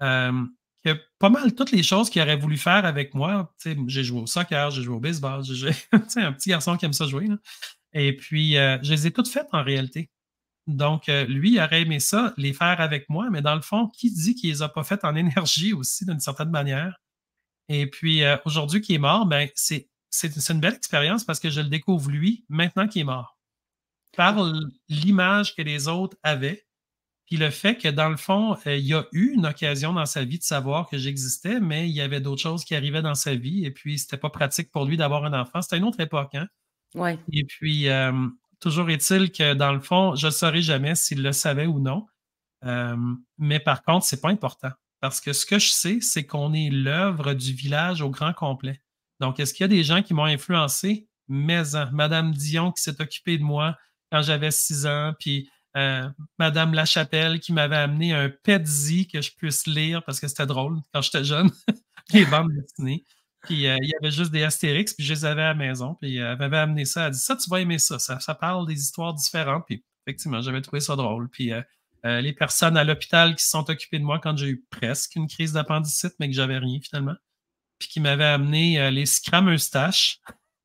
que pas mal toutes les choses qu'il aurait voulu faire avec moi, tu sais, j'ai joué au soccer, j'ai joué au baseball, j'ai joué tu sais, un petit garçon qui aime ça jouer, là et puis, je les ai toutes faites en réalité. Donc, lui, il aurait aimé ça, les faire avec moi, mais dans le fond, qui dit qu'il les a pas faites en énergie aussi d'une certaine manière? Et puis, aujourd'hui qu'il est mort, ben, c'est une belle expérience parce que je le découvre lui, maintenant qu'il est mort. Par l'image que les autres avaient, puis le fait que dans le fond, il y a eu une occasion dans sa vie de savoir que j'existais, mais il y avait d'autres choses qui arrivaient dans sa vie et puis c'était pas pratique pour lui d'avoir un enfant. C'était une autre époque, hein? Ouais. Et puis, toujours est-il que dans le fond, je ne saurais jamais s'il le savait ou non. Mais par contre, c'est pas important. Parce que ce que je sais, c'est qu'on est l'œuvre du village au grand complet. Donc, est-ce qu'il y a des gens qui m'ont influencé? Mais Madame Dion qui s'est occupée de moi quand j'avais 6 ans, puis Madame Lachapelle qui m'avait amené un Petsy que je puisse lire parce que c'était drôle quand j'étais jeune, les bandes dessinées. Puis il y avait juste des Astérix, puis je les avais à la maison. Puis elle m'avait amené ça. Elle dit ça, tu vas aimer ça. Ça parle des histoires différentes. Puis effectivement, j'avais trouvé ça drôle. Puis les personnes à l'hôpital qui se sont occupées de moi quand j'ai eu presque une crise d'appendicite, mais que j'avais rien finalement. Puis qui m'avaient amené les Scram Eustache,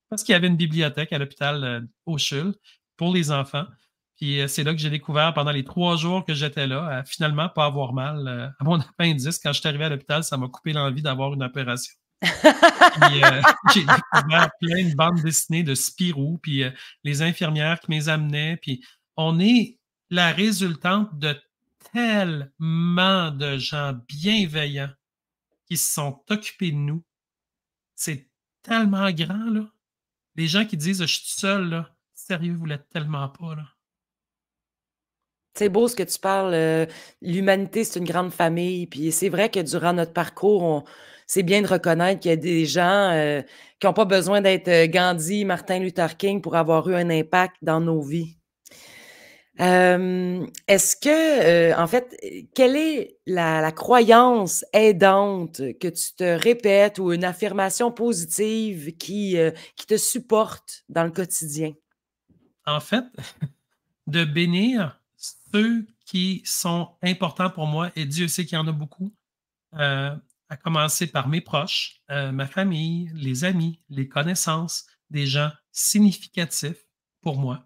parce qu'il y avait une bibliothèque à l'hôpital au CHUL pour les enfants. Puis c'est là que j'ai découvert pendant les 3 jours que j'étais là, à finalement pas avoir mal à mon appendice. Quand je suis arrivé à l'hôpital, ça m'a coupé l'envie d'avoir une opération. Puis j'ai découvert plein de bandes dessinées de Spirou, puis les infirmières qui me amenaient. Puis on est la résultante de tellement de gens bienveillants qui se sont occupés de nous. C'est tellement grand, là. Les gens qui disent: «Je suis tout seul», là, sérieux, vous l'êtes tellement pas, là. C'est beau ce que tu parles, l'humanité, c'est une grande famille, puis c'est vrai que durant notre parcours, c'est bien de reconnaître qu'il y a des gens, qui ont pas besoin d'être, Gandhi, Martin Luther King pour avoir eu un impact dans nos vies. Est-ce que, en fait, quelle est la croyance aidante que tu te répètes ou une affirmation positive qui te supporte dans le quotidien? En fait, de bénir ceux qui sont importants pour moi et Dieu sait qu'il y en a beaucoup. À commencer par mes proches, ma famille, les amis, les connaissances, des gens significatifs pour moi.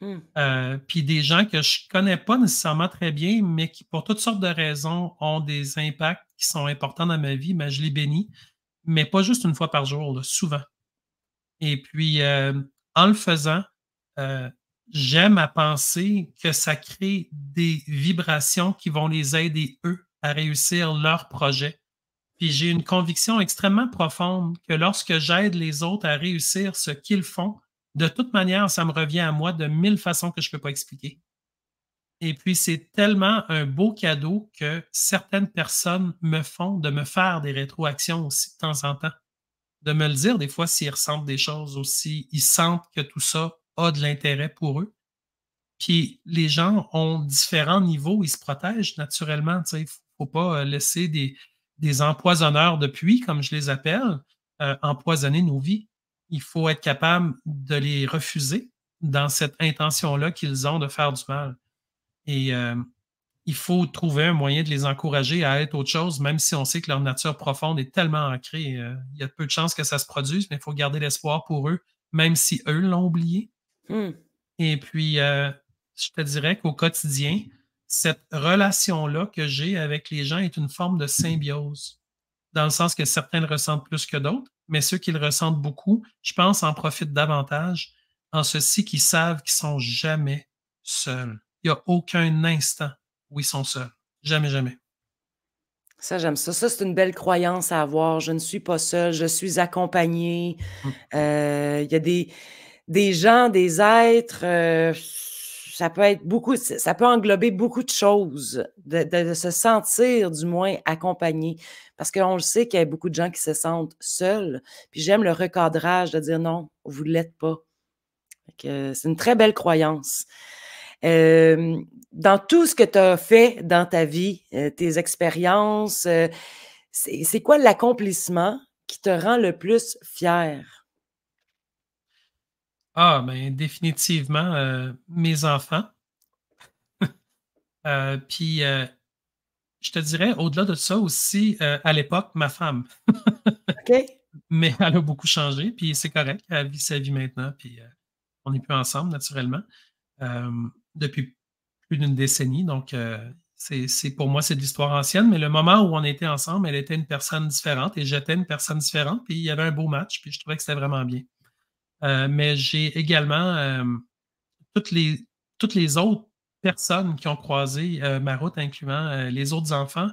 Mmh. Puis des gens que je connais pas nécessairement très bien, mais qui, pour toutes sortes de raisons, ont des impacts qui sont importants dans ma vie, mais je les bénis, mais pas juste une fois par jour, là, souvent. Et puis, en le faisant, heu, j'aime à penser que ça crée des vibrations qui vont les aider, eux, à réussir leur projet. Puis j'ai une conviction extrêmement profonde que lorsque j'aide les autres à réussir ce qu'ils font, de toute manière, ça me revient à moi de 1000 façons que je ne peux pas expliquer. Et puis, c'est tellement un beau cadeau que certaines personnes me font de me faire des rétroactions aussi de temps en temps. De me le dire des fois s'ils ressentent des choses aussi, ils sentent que tout ça a de l'intérêt pour eux. Puis les gens ont différents niveaux, ils se protègent naturellement, tu sais. Faut pas laisser des empoisonneurs de puits, comme je les appelle, empoisonner nos vies. Il faut être capable de les refuser dans cette intention-là qu'ils ont de faire du mal. Et il faut trouver un moyen de les encourager à être autre chose, même si on sait que leur nature profonde est tellement ancrée. Il y a peu de chances que ça se produise, mais il faut garder l'espoir pour eux, même si eux l'ont oublié. Mmh. Et puis, je te dirais qu'au quotidien, cette relation-là que j'ai avec les gens est une forme de symbiose, dans le sens que certains le ressentent plus que d'autres, mais ceux qui le ressentent beaucoup, je pense, en profitent davantage en ceci qu'ils savent qu'ils sont jamais seuls. Il y a aucun instant où ils sont seuls. Jamais, jamais. Ça, j'aime ça. Ça, c'est une belle croyance à avoir. Je ne suis pas seule, je suis accompagnée. Mmh. Il y a des gens, des êtres, ça peut être beaucoup ça peut englober beaucoup de choses, de se sentir du moins accompagné. Parce qu'on le sait qu'il y a beaucoup de gens qui se sentent seuls, puis j'aime le recadrage de dire: «Non, vous ne l'êtes pas». Fait que c'est une très belle croyance. Dans tout ce que tu as fait dans ta vie, tes expériences, c'est quoi l'accomplissement qui te rend le plus fier? Ah, ben, définitivement, mes enfants. Puis, je te dirais, au-delà de ça aussi, à l'époque, ma femme. OK? Mais elle a beaucoup changé, puis c'est correct. Elle vit sa vie maintenant, puis on n'est plus ensemble naturellement, depuis plus d'une décennie. Donc, c'est pour moi, c'est de l'histoire ancienne. Mais le moment où on était ensemble, elle était une personne différente et j'étais une personne différente. Puis il y avait un beau match, puis je trouvais que c'était vraiment bien. Mais j'ai également toutes les, toutes les autres personnes qui ont croisé ma route, incluant les autres enfants.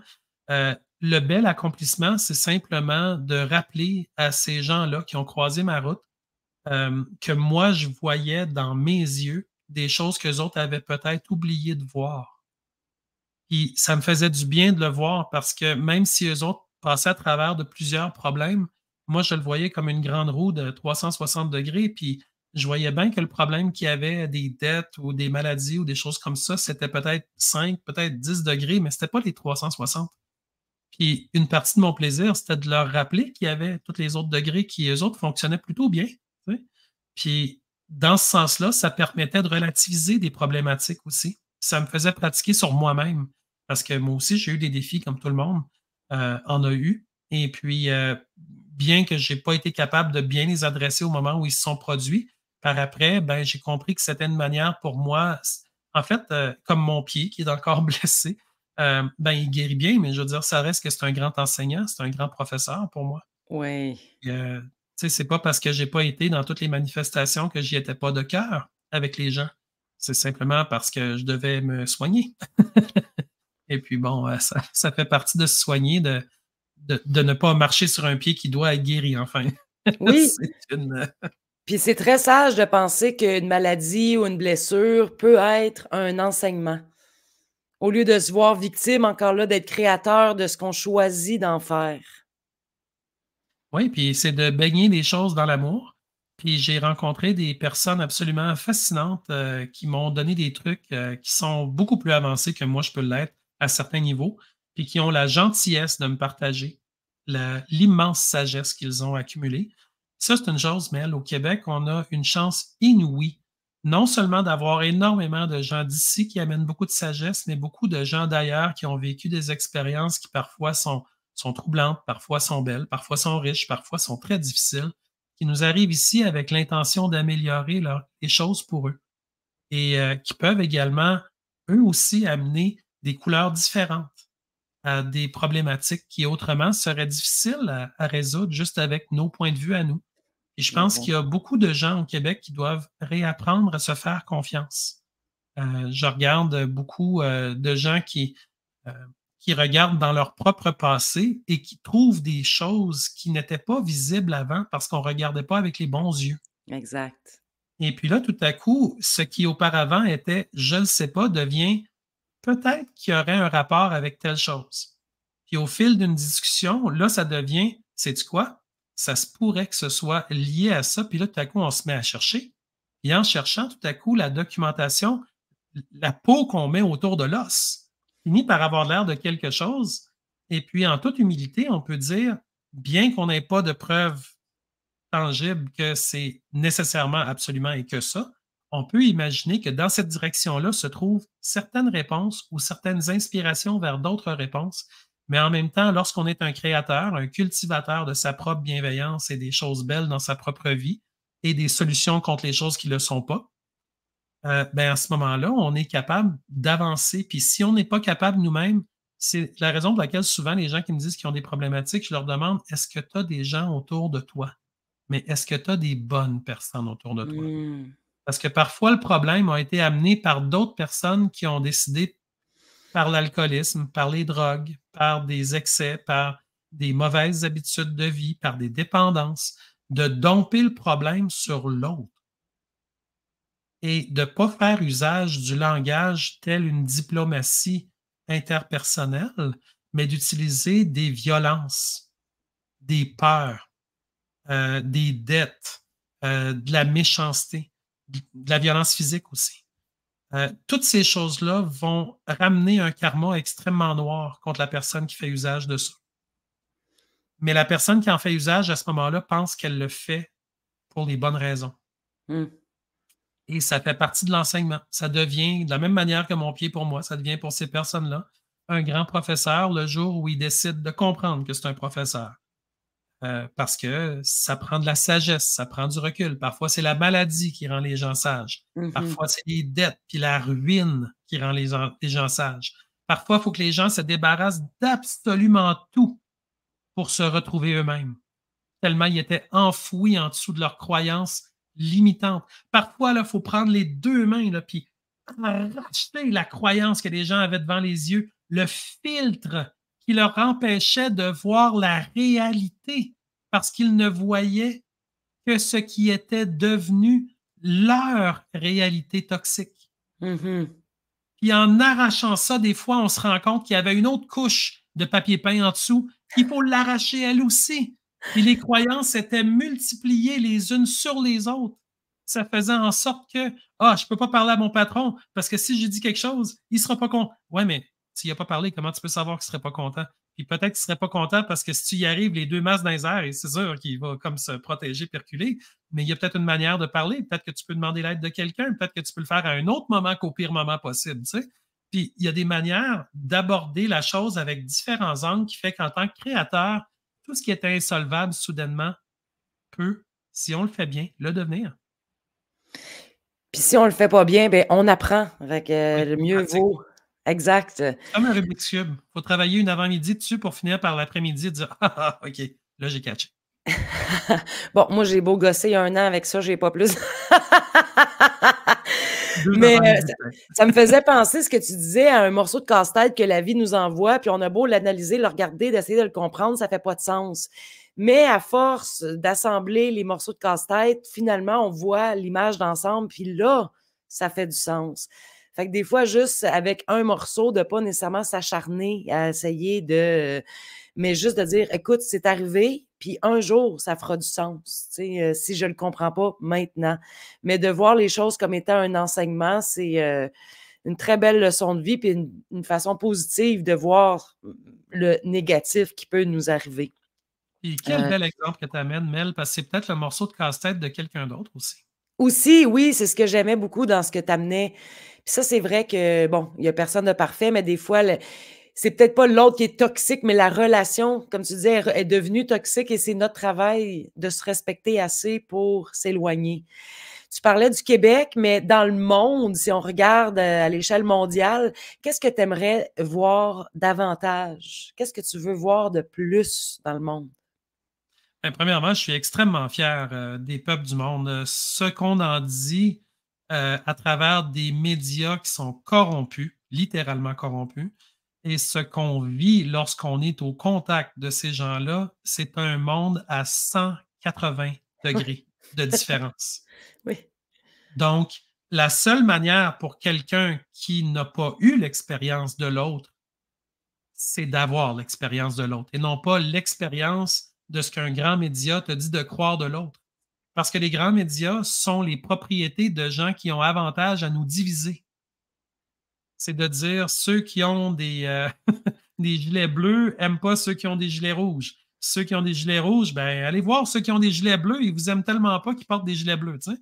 Le bel accomplissement, c'est simplement de rappeler à ces gens-là qui ont croisé ma route que moi, je voyais dans mes yeux des choses qu'eux autres avaient peut-être oublié de voir. Puis ça me faisait du bien de le voir parce que même si eux autres passaient à travers de plusieurs problèmes, moi, je le voyais comme une grande roue de 360 degrés. Puis je voyais bien que le problème qu'il y avait, des dettes ou des maladies ou des choses comme ça, c'était peut-être 5, peut-être 10 degrés, mais c'était pas les 360. Puis une partie de mon plaisir, c'était de leur rappeler qu'il y avait tous les autres degrés qui, eux autres, fonctionnaient plutôt bien. Tu sais. Puis dans ce sens-là, ça permettait de relativiser des problématiques aussi. Ça me faisait pratiquer sur moi-même parce que moi aussi, j'ai eu des défis comme tout le monde en a eu. Et puis, bien que j'ai pas été capable de bien les adresser au moment où ils se sont produits, par après, ben, j'ai compris que c'était une manière pour moi, en fait, comme mon pied qui est encore blessé, ben, il guérit bien, mais je veux dire, ça reste que c'est un grand enseignant, c'est un grand professeur pour moi. Oui. Et tu sais, c'est pas parce que j'ai pas été dans toutes les manifestations que j'y étais pas de cœur avec les gens. C'est simplement parce que je devais me soigner. Et puis bon, ça fait partie de se soigner, de ne pas marcher sur un pied qui doit être guéri, enfin. Oui, C'est une, puis c'est très sage de penser qu'une maladie ou une blessure peut être un enseignement. Au lieu de se voir victime, encore là, d'être créateur de ce qu'on choisit d'en faire. oui, puis c'est de baigner les choses dans l'amour. Puis j'ai rencontré des personnes absolument fascinantes, qui m'ont donné des trucs, qui sont beaucoup plus avancés que moi je peux l'être à certains niveaux, puis qui ont la gentillesse de me partager l'immense sagesse qu'ils ont accumulée. Ça, c'est une chose, mais au Québec, on a une chance inouïe, non seulement d'avoir énormément de gens d'ici qui amènent beaucoup de sagesse, mais beaucoup de gens d'ailleurs qui ont vécu des expériences qui parfois sont troublantes, parfois sont belles, parfois sont riches, parfois sont très difficiles, qui nous arrivent ici avec l'intention d'améliorer les choses pour eux et qui peuvent également, eux aussi, amener des couleurs différentes à des problématiques qui autrement seraient difficiles à résoudre juste avec nos points de vue à nous. Et je pense qu'il y a beaucoup de gens au Québec qui doivent réapprendre à se faire confiance. Je regarde beaucoup de gens euh, qui regardent dans leur propre passé et qui trouvent des choses qui n'étaient pas visibles avant parce qu'on ne regardait pas avec les bons yeux. Exact. Et puis là, tout à coup, ce qui auparavant était je ne sais pas devient peut-être qu'il y aurait un rapport avec telle chose. Puis au fil d'une discussion, là, ça devient, sais-tu quoi? Ça se pourrait que ce soit lié à ça. Puis là, tout à coup, on se met à chercher. Et en cherchant, tout à coup, la documentation, la peau qu'on met autour de l'os finit par avoir l'air de quelque chose. Et puis, en toute humilité, on peut dire, bien qu'on n'ait pas de preuves tangibles que c'est nécessairement absolument et que ça, on peut imaginer que dans cette direction-là se trouvent certaines réponses ou certaines inspirations vers d'autres réponses. Mais en même temps, lorsqu'on est un créateur, un cultivateur de sa propre bienveillance et des choses belles dans sa propre vie et des solutions contre les choses qui ne le sont pas, ben à ce moment-là, on est capable d'avancer. Puis si on n'est pas capable nous-mêmes, c'est la raison pour laquelle souvent les gens qui me disent qu'ils ont des problématiques, je leur demande, est-ce que tu as des gens autour de toi? Mais est-ce que tu as des bonnes personnes autour de toi? Mmh. Parce que parfois, le problème a été amené par d'autres personnes qui ont décidé, par l'alcoolisme, par les drogues, par des excès, par des mauvaises habitudes de vie, par des dépendances, de domper le problème sur l'autre et de ne pas faire usage du langage tel une diplomatie interpersonnelle, mais d'utiliser des violences, des peurs, des dettes, de la méchanceté, de la violence physique aussi. Toutes ces choses-là vont ramener un karma extrêmement noir contre la personne qui fait usage de ça. Mais la personne qui en fait usage à ce moment-là pense qu'elle le fait pour les bonnes raisons. Mmh. Et ça fait partie de l'enseignement. Ça devient, de la même manière que mon pied pour moi, ça devient pour ces personnes-là un grand professeur le jour où ils décident de comprendre que c'est un professeur. Parce que ça prend de la sagesse, ça prend du recul. Parfois, c'est la maladie qui rend les gens sages. Mmh. Parfois, c'est les dettes puis la ruine qui rend les gens sages. Parfois, il faut que les gens se débarrassent d'absolument tout pour se retrouver eux-mêmes, tellement ils étaient enfouis en dessous de leurs croyances limitantes. Parfois, il faut prendre les deux mains là, puis arracher la croyance que les gens avaient devant les yeux, le filtre qui leur empêchait de voir la réalité parce qu'ils ne voyaient que ce qui était devenu leur réalité toxique. Mmh. Puis en arrachant ça, des fois, on se rend compte qu'il y avait une autre couche de papier peint en dessous, qu'il faut l'arracher elle aussi. Puis les croyances étaient multipliées les unes sur les autres. Ça faisait en sorte que, ah, je ne peux pas parler à mon patron parce que si je dis quelque chose, il ne sera pas content. Ouais, mais s'il n'a pas parlé, comment tu peux savoir qu'il ne serait pas content? Puis peut-être qu'il ne serait pas content parce que si tu y arrives, les deux masses dans les airs, et c'est sûr qu'il va comme se protéger, perculer, mais il y a peut-être une manière de parler. Peut-être que tu peux demander l'aide de quelqu'un. Peut-être que tu peux le faire à un autre moment qu'au pire moment possible. Tu sais? Puis il y a des manières d'aborder la chose avec différents angles qui fait qu'en tant que créateur, tout ce qui était insolvable soudainement peut, si on le fait bien, le devenir. Puis si on le fait pas bien, ben on apprend. Fait que Oui, le on mieux pratique. vaut exact. C'est comme un Rubik's Cube. Il faut travailler une avant-midi dessus pour finir par l'après-midi et dire ah, ah, OK, là, j'ai catché. Bon, moi, j'ai beau gosser 1 an avec ça, j'ai pas plus. Deux Mais avant-midi. ça me faisait penser ce que tu disais à un morceau de casse-tête que la vie nous envoie, puis on a beau l'analyser, le regarder, d'essayer de le comprendre, ça fait pas de sens. Mais à force d'assembler les morceaux de casse-tête, finalement, on voit l'image d'ensemble, puis là, ça fait du sens. Fait que des fois, juste avec un morceau, de pas nécessairement s'acharner à essayer de mais juste de dire: «Écoute, c'est arrivé, puis un jour, ça fera du sens, tu sais, si je le comprends pas maintenant». Mais de voir les choses comme étant un enseignement, c'est, une très belle leçon de vie, puis une façon positive de voir le négatif qui peut nous arriver. Et quel Heu, bel exemple que tu amènes, Mel, parce que c'est peut-être le morceau de casse-tête de quelqu'un d'autre aussi. Aussi, oui, c'est ce que j'aimais beaucoup dans ce que tu amenais. Puis ça, c'est vrai que, bon, il y a personne de parfait, mais des fois, c'est peut-être pas l'autre qui est toxique, mais la relation, comme tu disais, est devenue toxique et c'est notre travail de se respecter assez pour s'éloigner. Tu parlais du Québec, mais dans le monde, si on regarde à l'échelle mondiale, qu'est-ce que tu aimerais voir davantage? Qu'est-ce que tu veux voir de plus dans le monde? Ben, premièrement, je suis extrêmement fier des peuples du monde. Ce qu'on en dit à travers des médias qui sont corrompus, littéralement corrompus, et ce qu'on vit lorsqu'on est au contact de ces gens-là, c'est un monde à 180 degrés de différence. Oui. Donc, la seule manière pour quelqu'un qui n'a pas eu l'expérience de l'autre, c'est d'avoir l'expérience de l'autre et non pas l'expérience de ce qu'un grand média te dit de croire de l'autre. Parce que les grands médias sont les propriétés de gens qui ont avantage à nous diviser. C'est de dire ceux qui ont des gilets bleus n'aiment pas ceux qui ont des gilets rouges. Ceux qui ont des gilets rouges, ben, allez voir ceux qui ont des gilets bleus, ils vous aiment tellement pas qu'ils portent des gilets bleus. Tu sais.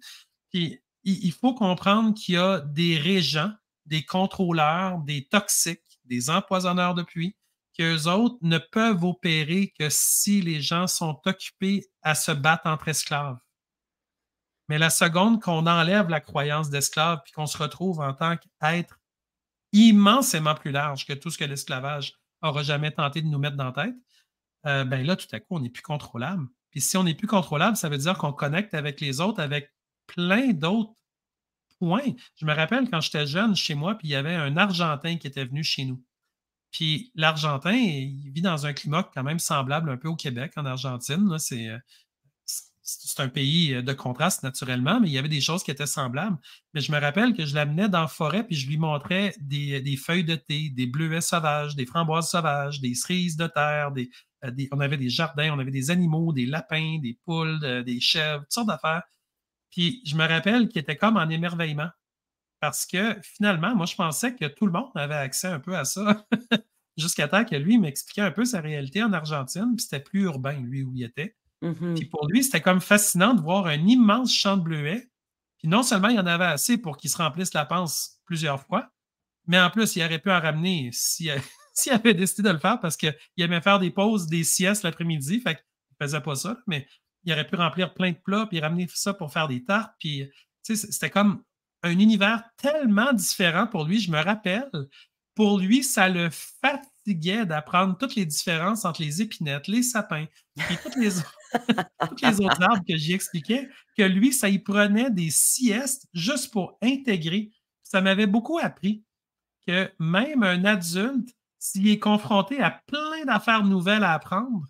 Puis, il faut comprendre qu'il y a des régents, des contrôleurs, des toxiques, des empoisonneurs de pluie, qu'eux autres ne peuvent opérer que si les gens sont occupés à se battre entre esclaves. Mais la seconde qu'on enlève la croyance d'esclave puis qu'on se retrouve en tant qu'être immensément plus large que tout ce que l'esclavage aura jamais tenté de nous mettre dans la tête, ben là, tout à coup, on n'est plus contrôlable. Puis si on n'est plus contrôlable, ça veut dire qu'on connecte avec les autres avec plein d'autres points. Je me rappelle quand j'étais jeune chez moi, puis il y avait un Argentin qui était venu chez nous. Puis l'Argentin, il vit dans un climat quand même semblable un peu au Québec, en Argentine. Là, c'est un pays de contraste naturellement, mais il y avait des choses qui étaient semblables. Mais je me rappelle que je l'amenais dans la forêt puis je lui montrais des feuilles de thé, des bleuets sauvages, des framboises sauvages, des cerises de terre, on avait des jardins, on avait des animaux, des lapins, des poules, des chèvres, toutes sortes d'affaires. Puis je me rappelle qu'il était comme en émerveillement parce que finalement, moi, je pensais que tout le monde avait accès un peu à ça jusqu'à temps que lui m'expliquait un peu sa réalité en Argentine, puis c'était plus urbain, lui, où il était. Puis Mhm. pour lui, c'était comme fascinant de voir un immense champ de bleuets. Puis non seulement il y en avait assez pour qu'il se remplisse la panse plusieurs fois, mais en plus, il aurait pu en ramener s'il avait décidé de le faire parce qu'il aimait faire des pauses, des siestes l'après-midi. Fait qu'il ne faisait pas ça, mais il aurait pu remplir plein de plats puis ramener ça pour faire des tartes. Puis, tu sais, c'était comme un univers tellement différent pour lui. Je me rappelle, pour lui, ça le fatiguait d'apprendre toutes les différences entre les épinettes, les sapins, puis toutes les autres arbres que j'y expliquais, que lui, ça y prenait des siestes juste pour intégrer. Ça m'avait beaucoup appris que même un adulte, s'il est confronté à plein d'affaires nouvelles à apprendre,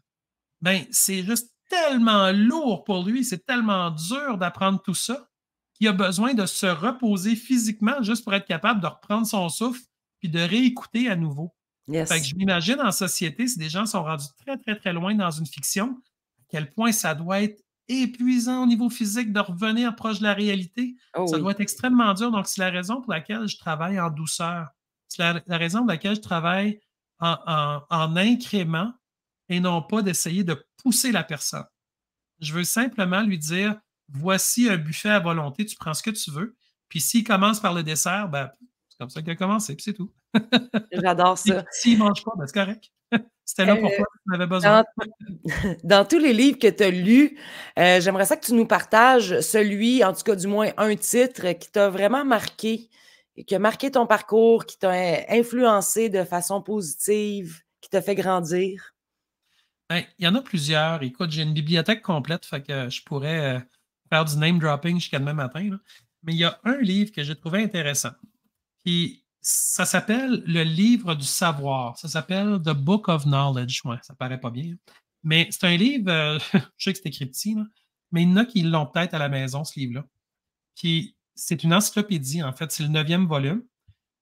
ben, c'est juste tellement lourd pour lui, c'est tellement dur d'apprendre tout ça qu'il a besoin de se reposer physiquement juste pour être capable de reprendre son souffle puis de réécouter à nouveau. Fait que Yes. je m'imagine en société, si des gens sont rendus très, très, très loin dans une fiction, à quel point ça doit être épuisant au niveau physique de revenir proche de la réalité. Oh Ça oui. doit être extrêmement dur. Donc, c'est la raison pour laquelle je travaille en douceur. C'est la raison pour laquelle je travaille en incrément et non pas d'essayer de pousser la personne. Je veux simplement lui dire, voici un buffet à volonté, tu prends ce que tu veux. Puis s'il commence par le dessert, ben, c'est comme ça qu'il a commencé, puis c'est tout. J'adore ça. S'il ne mange pas, ben, c'est correct. C'était là pour Euh, toi, tu en avais besoin. dans, dans tous les livres que tu as lus, j'aimerais ça que tu nous partages celui, en tout cas du moins un titre, qui t'a vraiment marqué, qui a marqué ton parcours, qui t'a influencé de façon positive, qui t'a fait grandir. Ben, il y en a plusieurs. Écoute, j'ai une bibliothèque complète, fait que je pourrais faire du name dropping jusqu'à demain matin, là. Mais il y a un livre que j'ai trouvé intéressant. Puis ça s'appelle Le livre du savoir. Ça s'appelle The Book of Knowledge. Ouais, ça paraît pas bien, hein. Mais c'est un livre, je sais que c'est écrit petit, là, mais il y en a qui l'ont peut-être à la maison, ce livre-là. Puis c'est une encyclopédie, en fait. C'est le 9e volume.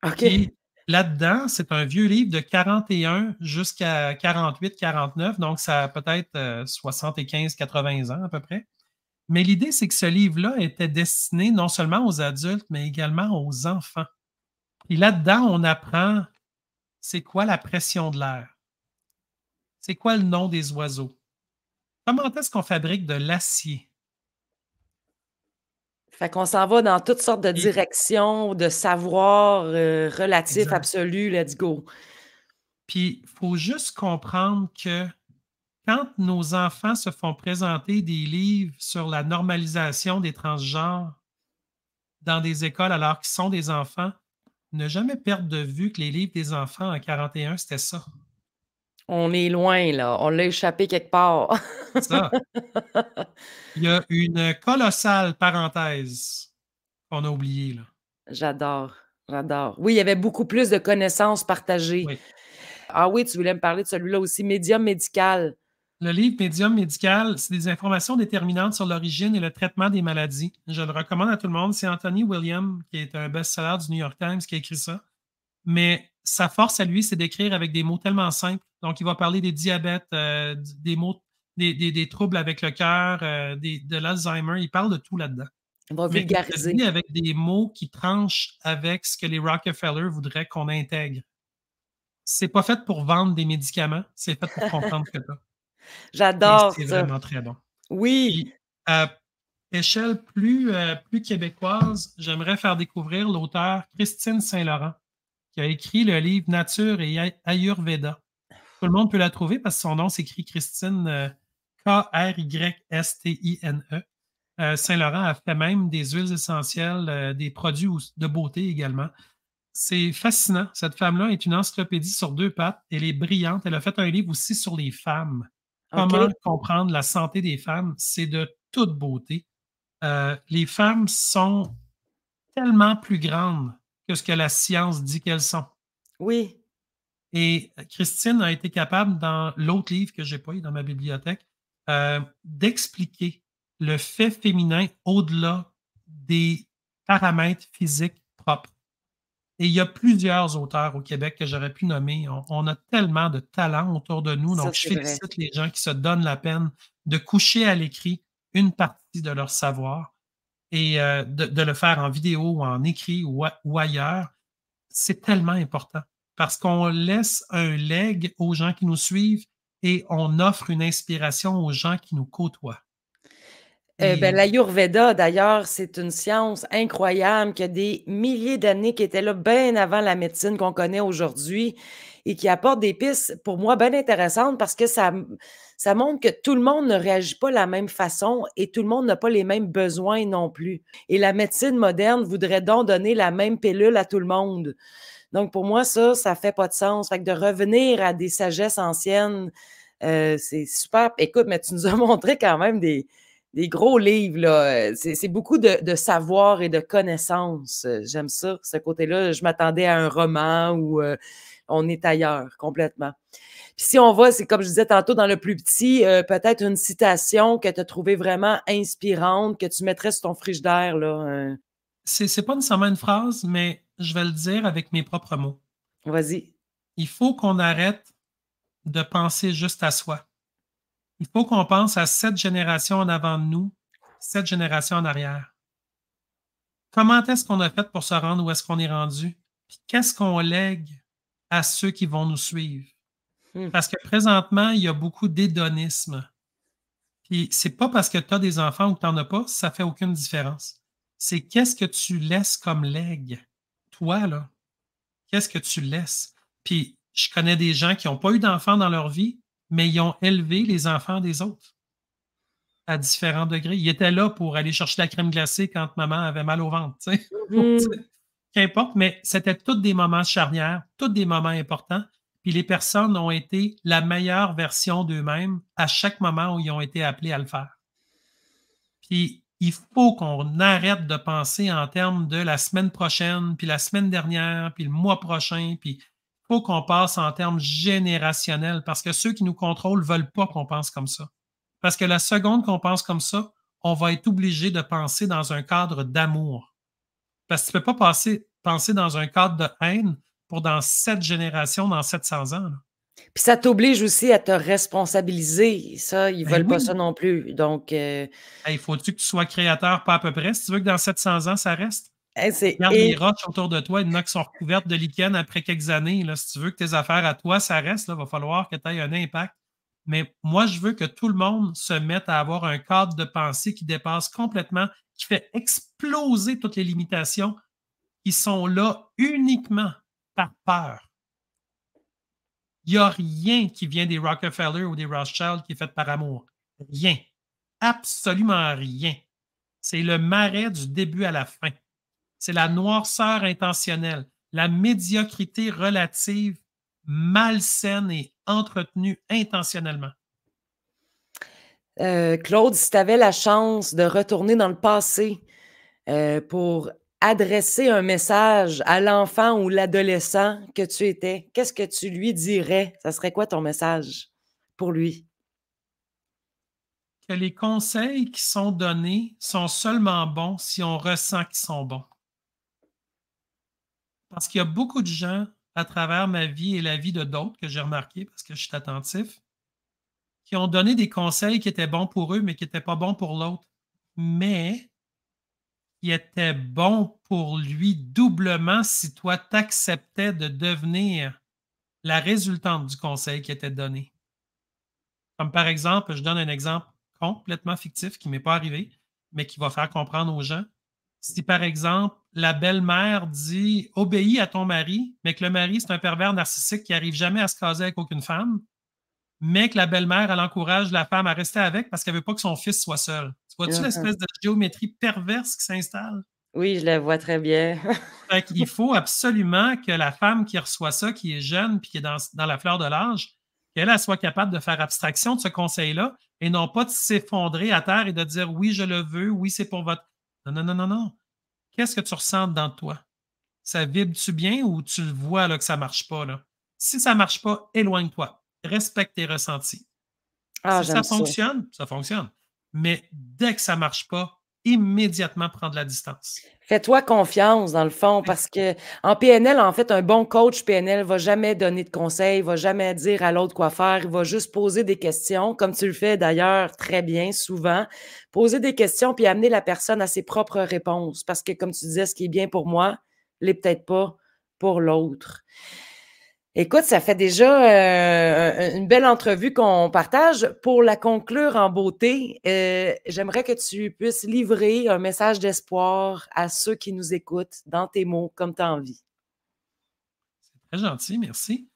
OK. Puis là-dedans, c'est un vieux livre de 41 jusqu'à 48-49, donc ça a peut-être 75-80 ans à peu près. Mais l'idée, c'est que ce livre-là était destiné non seulement aux adultes, mais également aux enfants. Et là-dedans, on apprend c'est quoi la pression de l'air, c'est quoi le nom des oiseaux, comment est-ce qu'on fabrique de l'acier. Fait qu'on s'en va dans toutes sortes de Et- directions, de savoir relatif, exact. absolu, let's go. Puis, il faut juste comprendre que quand nos enfants se font présenter des livres sur la normalisation des transgenres dans des écoles alors qu'ils sont des enfants, ne jamais perdre de vue que les livres des enfants en 41, c'était ça. On est loin, là. On l'a échappé quelque part. Ça. Il y a une colossale parenthèse qu'on a oubliée, là. J'adore, j'adore. Oui, il y avait beaucoup plus de connaissances partagées. Oui. Ah oui, tu voulais me parler de celui-là aussi, Médium médical. Le livre Médium médical, c'est des informations déterminantes sur l'origine et le traitement des maladies. Je le recommande à tout le monde. C'est Anthony William, qui est un best-seller du New York Times, qui a écrit ça. Mais sa force à lui, c'est d'écrire avec des mots tellement simples. Donc, il va parler des diabètes, des mots, des troubles avec le cœur, de l'Alzheimer. Il parle de tout là-dedans. On va Mais il le vulgariser. dit avec des mots qui tranchent avec ce que les Rockefeller voudraient qu'on intègre. C'est pas fait pour vendre des médicaments, c'est fait pour comprendre ce que tu as et J'adore c'est ça. vraiment très bon. Oui, Puis, à échelle plus québécoise, j'aimerais faire découvrir l'auteure Christine Saint-Laurent, qui a écrit le livre Nature et Ayurveda. Tout le monde peut la trouver parce que son nom s'écrit Christine, Krystine. Saint-Laurent a fait même des huiles essentielles, des produits de beauté également. C'est fascinant. Cette femme-là est une encyclopédie sur 2 pattes. Elle est brillante. Elle a fait un livre aussi sur les femmes. OK. Comment comprendre la santé des femmes. C'est de toute beauté. Les femmes sont tellement plus grandes que ce que la science dit qu'elles sont. Oui, Et Christine a été capable, dans l'autre livre que j'ai pas eu dans ma bibliothèque, d'expliquer le fait féminin au-delà des paramètres physiques propres. Et il y a plusieurs auteurs au Québec que j'aurais pu nommer. On a tellement de talents autour de nous. ça, Donc, je c'est vrai. félicite les gens qui se donnent la peine de coucher à l'écrit une partie de leur savoir et de le faire en vidéo ou en écrit ou ailleurs. C'est tellement important parce qu'on laisse un legs aux gens qui nous suivent et on offre une inspiration aux gens qui nous côtoient. Ben, Et l'Ayurveda, d'ailleurs, c'est une science incroyable qui a des milliers d'années, qui était là bien avant la médecine qu'on connaît aujourd'hui et qui apporte des pistes, pour moi, bien intéressantes parce que ça montre que tout le monde ne réagit pas de la même façon et tout le monde n'a pas les mêmes besoins non plus. Et la médecine moderne voudrait donc donner la même pilule à tout le monde. Donc, pour moi, ça fait pas de sens. Fait que de revenir à des sagesses anciennes, c'est super. Écoute, mais tu nous as montré quand même des gros livres, là. C'est beaucoup de savoir et de connaissances. J'aime ça, ce côté-là. Je m'attendais à un roman où on est ailleurs complètement. Puis si on va, c'est comme je disais tantôt dans le plus petit, peut-être une citation que tu as trouvée vraiment inspirante, que tu mettrais sur ton frigidaire, là. c'est pas nécessairement une phrase, mais je vais le dire avec mes propres mots. Vas-y. Il faut qu'on arrête de penser juste à soi. Il faut qu'on pense à 7 générations en avant de nous, 7 générations en arrière. Comment est-ce qu'on a fait pour se rendre où est-ce qu'on est rendu? Puis qu'est-ce qu'on lègue à ceux qui vont nous suivre? Hmm. Parce que présentement, il y a beaucoup d'hédonisme. Puis c'est pas parce que tu as des enfants ou que tu n'en as pas, ça fait aucune différence. C'est qu'est-ce que tu laisses comme legs? Toi, là, qu'est-ce que tu laisses? Puis je connais des gens qui n'ont pas eu d'enfants dans leur vie, mais ils ont élevé les enfants des autres à différents degrés. Ils étaient là pour aller chercher la crème glacée quand maman avait mal au ventre, tu sais. Mhm. Qu'importe, mais c'était tous des moments charnières, tous des moments importants. Puis les personnes ont été la meilleure version d'eux-mêmes à chaque moment où ils ont été appelés à le faire. Puis il faut qu'on arrête de penser en termes de la semaine prochaine, puis la semaine dernière, puis le mois prochain, puis il faut qu'on passe en termes générationnels parce que ceux qui nous contrôlent ne veulent pas qu'on pense comme ça. Parce que la seconde qu'on pense comme ça, on va être obligé de penser dans un cadre d'amour. Parce que tu ne peux pas penser dans un cadre de haine pour dans 7 générations, dans 700 ans. Là. Puis ça t'oblige aussi à te responsabiliser. Ça, ils Ben veulent pas oui, ça non plus. Donc, il faut-tu que tu sois créateur, pas à peu près, si tu veux que dans 700 ans, ça reste? hey, c'est Regarde les roches autour de toi, il y en a qui sont recouvertes de lichen après quelques années. Là. Si tu veux que tes affaires à toi, ça reste, il va falloir que tu aies un impact. Mais moi, je veux que tout le monde se mette à avoir un cadre de pensée qui dépasse complètement, qui fait exploser toutes les limitations qui sont là uniquement par peur. Il n'y a rien qui vient des Rockefeller ou des Rothschild qui est fait par amour. Rien. Absolument rien. C'est le marais du début à la fin. C'est la noirceur intentionnelle, la médiocrité relative, malsaine et entretenue intentionnellement. Claude, si tu avais la chance de retourner dans le passé pour adresser un message à l'enfant ou l'adolescent que tu étais, qu'est-ce que tu lui dirais? Ça serait quoi ton message pour lui? Que les conseils qui sont donnés sont seulement bons si on ressent qu'ils sont bons. Parce qu'il y a beaucoup de gens à travers ma vie et la vie de d'autres que j'ai remarqué parce que je suis attentif, qui ont donné des conseils qui étaient bons pour eux, mais qui n'étaient pas bons pour l'autre. Mais qui étaient bons pour lui doublement si toi t'acceptais de devenir la résultante du conseil qui était donné. Comme par exemple, je donne un exemple complètement fictif qui ne m'est pas arrivé, mais qui va faire comprendre aux gens. Si par exemple, la belle-mère dit: «Obéis à ton mari», mais que le mari, c'est un pervers narcissique qui arrive jamais à se caser avec aucune femme, mais que la belle-mère, elle encourage la femme à rester avec parce qu'elle veut pas que son fils soit seul. Tu vois-tu Mmh. l'espèce de géométrie perverse qui s'installe? Oui, je la vois très bien. Fait qu'il faut absolument que la femme qui reçoit ça, qui est jeune puis qui est dans la fleur de l'âge, qu'elle soit capable de faire abstraction de ce conseil-là et non pas de s'effondrer à terre et de dire: «Oui, je le veux, oui, c'est pour votre» non, non, non, non, non. Qu'est-ce que tu ressens dans toi? Ça vibre-tu bien ou tu le vois là, que ça ne marche pas, là? Si ça ne marche pas, éloigne-toi. Respecte tes ressentis. Ah, Si j'aime ça. ça fonctionne. Mais dès que ça ne marche pas, immédiatement prendre la distance. Fais-toi confiance dans le fond Oui, parce qu'en PNL, en fait, un bon coach PNL va jamais donner de conseils, va jamais dire à l'autre quoi faire, il va juste poser des questions, comme tu le fais d'ailleurs très bien souvent. Poser des questions puis amener la personne à ses propres réponses parce que comme tu disais, ce qui est bien pour moi l'est peut-être pas pour l'autre. Écoute, ça fait déjà, une belle entrevue qu'on partage. Pour la conclure en beauté, j'aimerais que tu puisses livrer un message d'espoir à ceux qui nous écoutent dans tes mots, comme tu as envie. c'est très gentil, merci.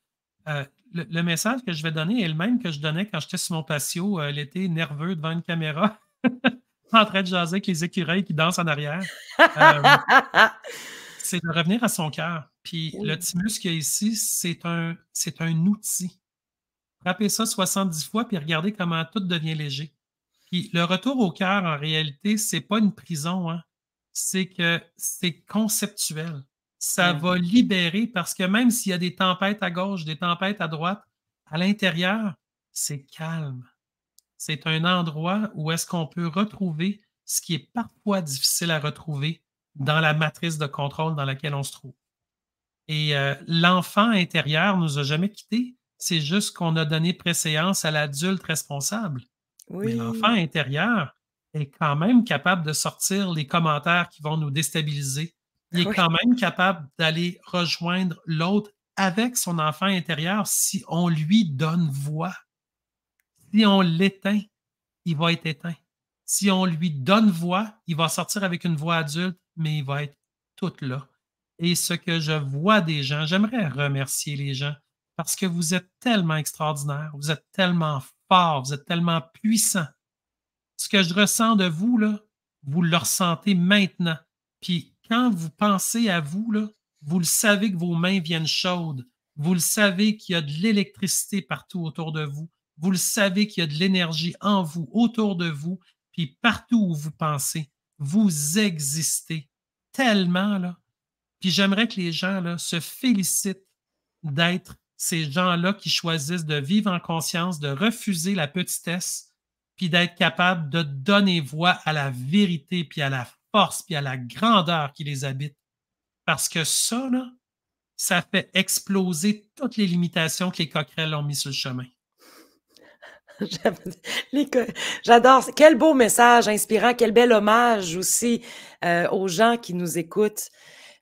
Le message que je vais donner est le même que je donnais quand j'étais sur mon patio, l'été, nerveux devant une caméra, en train de jaser avec les écureuils qui dansent en arrière. Hem, c'est de revenir à son cœur. Puis le Oui, thymus qu'il y a ici, c'est un outil. Frappez ça 70 fois, puis regardez comment tout devient léger. Puis le retour au cœur, en réalité, c'est pas une prison, hein. C'est que c'est conceptuel. Ça ouais, va libérer parce que même s'il y a des tempêtes à gauche, des tempêtes à droite, à l'intérieur, c'est calme. C'est un endroit où est-ce qu'on peut retrouver ce qui est parfois difficile à retrouver dans la matrice de contrôle dans laquelle on se trouve. Et l'enfant intérieur nous a jamais quittés. C'est juste qu'on a donné préséance à l'adulte responsable. Mais l'enfant oui, intérieur est quand même capable de sortir les commentaires qui vont nous déstabiliser. Il est oui, quand même capable d'aller rejoindre l'autre avec son enfant intérieur si on lui donne voix. Si on l'éteint, il va être éteint. Si on lui donne voix, il va sortir avec une voix adulte, mais il va être tout là. Et ce que je vois des gens, j'aimerais remercier les gens parce que vous êtes tellement extraordinaires, vous êtes tellement forts, vous êtes tellement puissants. Ce que je ressens de vous, là, vous le ressentez maintenant. Puis quand vous pensez à vous, là, vous le savez que vos mains viennent chaudes. Vous le savez qu'il y a de l'électricité partout autour de vous. Vous le savez qu'il y a de l'énergie en vous, autour de vous, puis partout où vous pensez. Vous existez tellement, là. Puis j'aimerais que les gens, là, se félicitent d'être ces gens-là qui choisissent de vivre en conscience, de refuser la petitesse, puis d'être capable de donner voix à la vérité, puis à la force, puis à la grandeur qui les habite. Parce que ça, là, ça fait exploser toutes les limitations que les coquerelles ont mis sur le chemin. j'aime les co j'adore, quel beau message inspirant, quel bel hommage aussi, aux gens qui nous écoutent.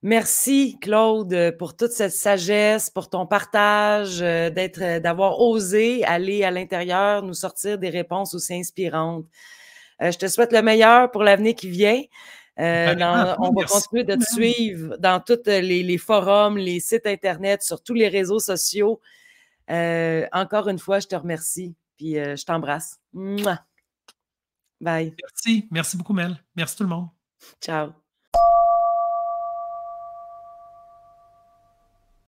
Merci Claude, pour toute cette sagesse, pour ton partage, d'avoir osé aller à l'intérieur, nous sortir des réponses aussi inspirantes. Je te souhaite le meilleur pour l'avenir qui vient. Pareillement à toi, On va merci continuer de beaucoup, te Mel. suivre dans tous les forums, les sites internet, sur tous les réseaux sociaux. Encore une fois, je te remercie, puis, je t'embrasse. Mouah. Bye. Merci, merci beaucoup, Mel. Merci tout le monde. Ciao.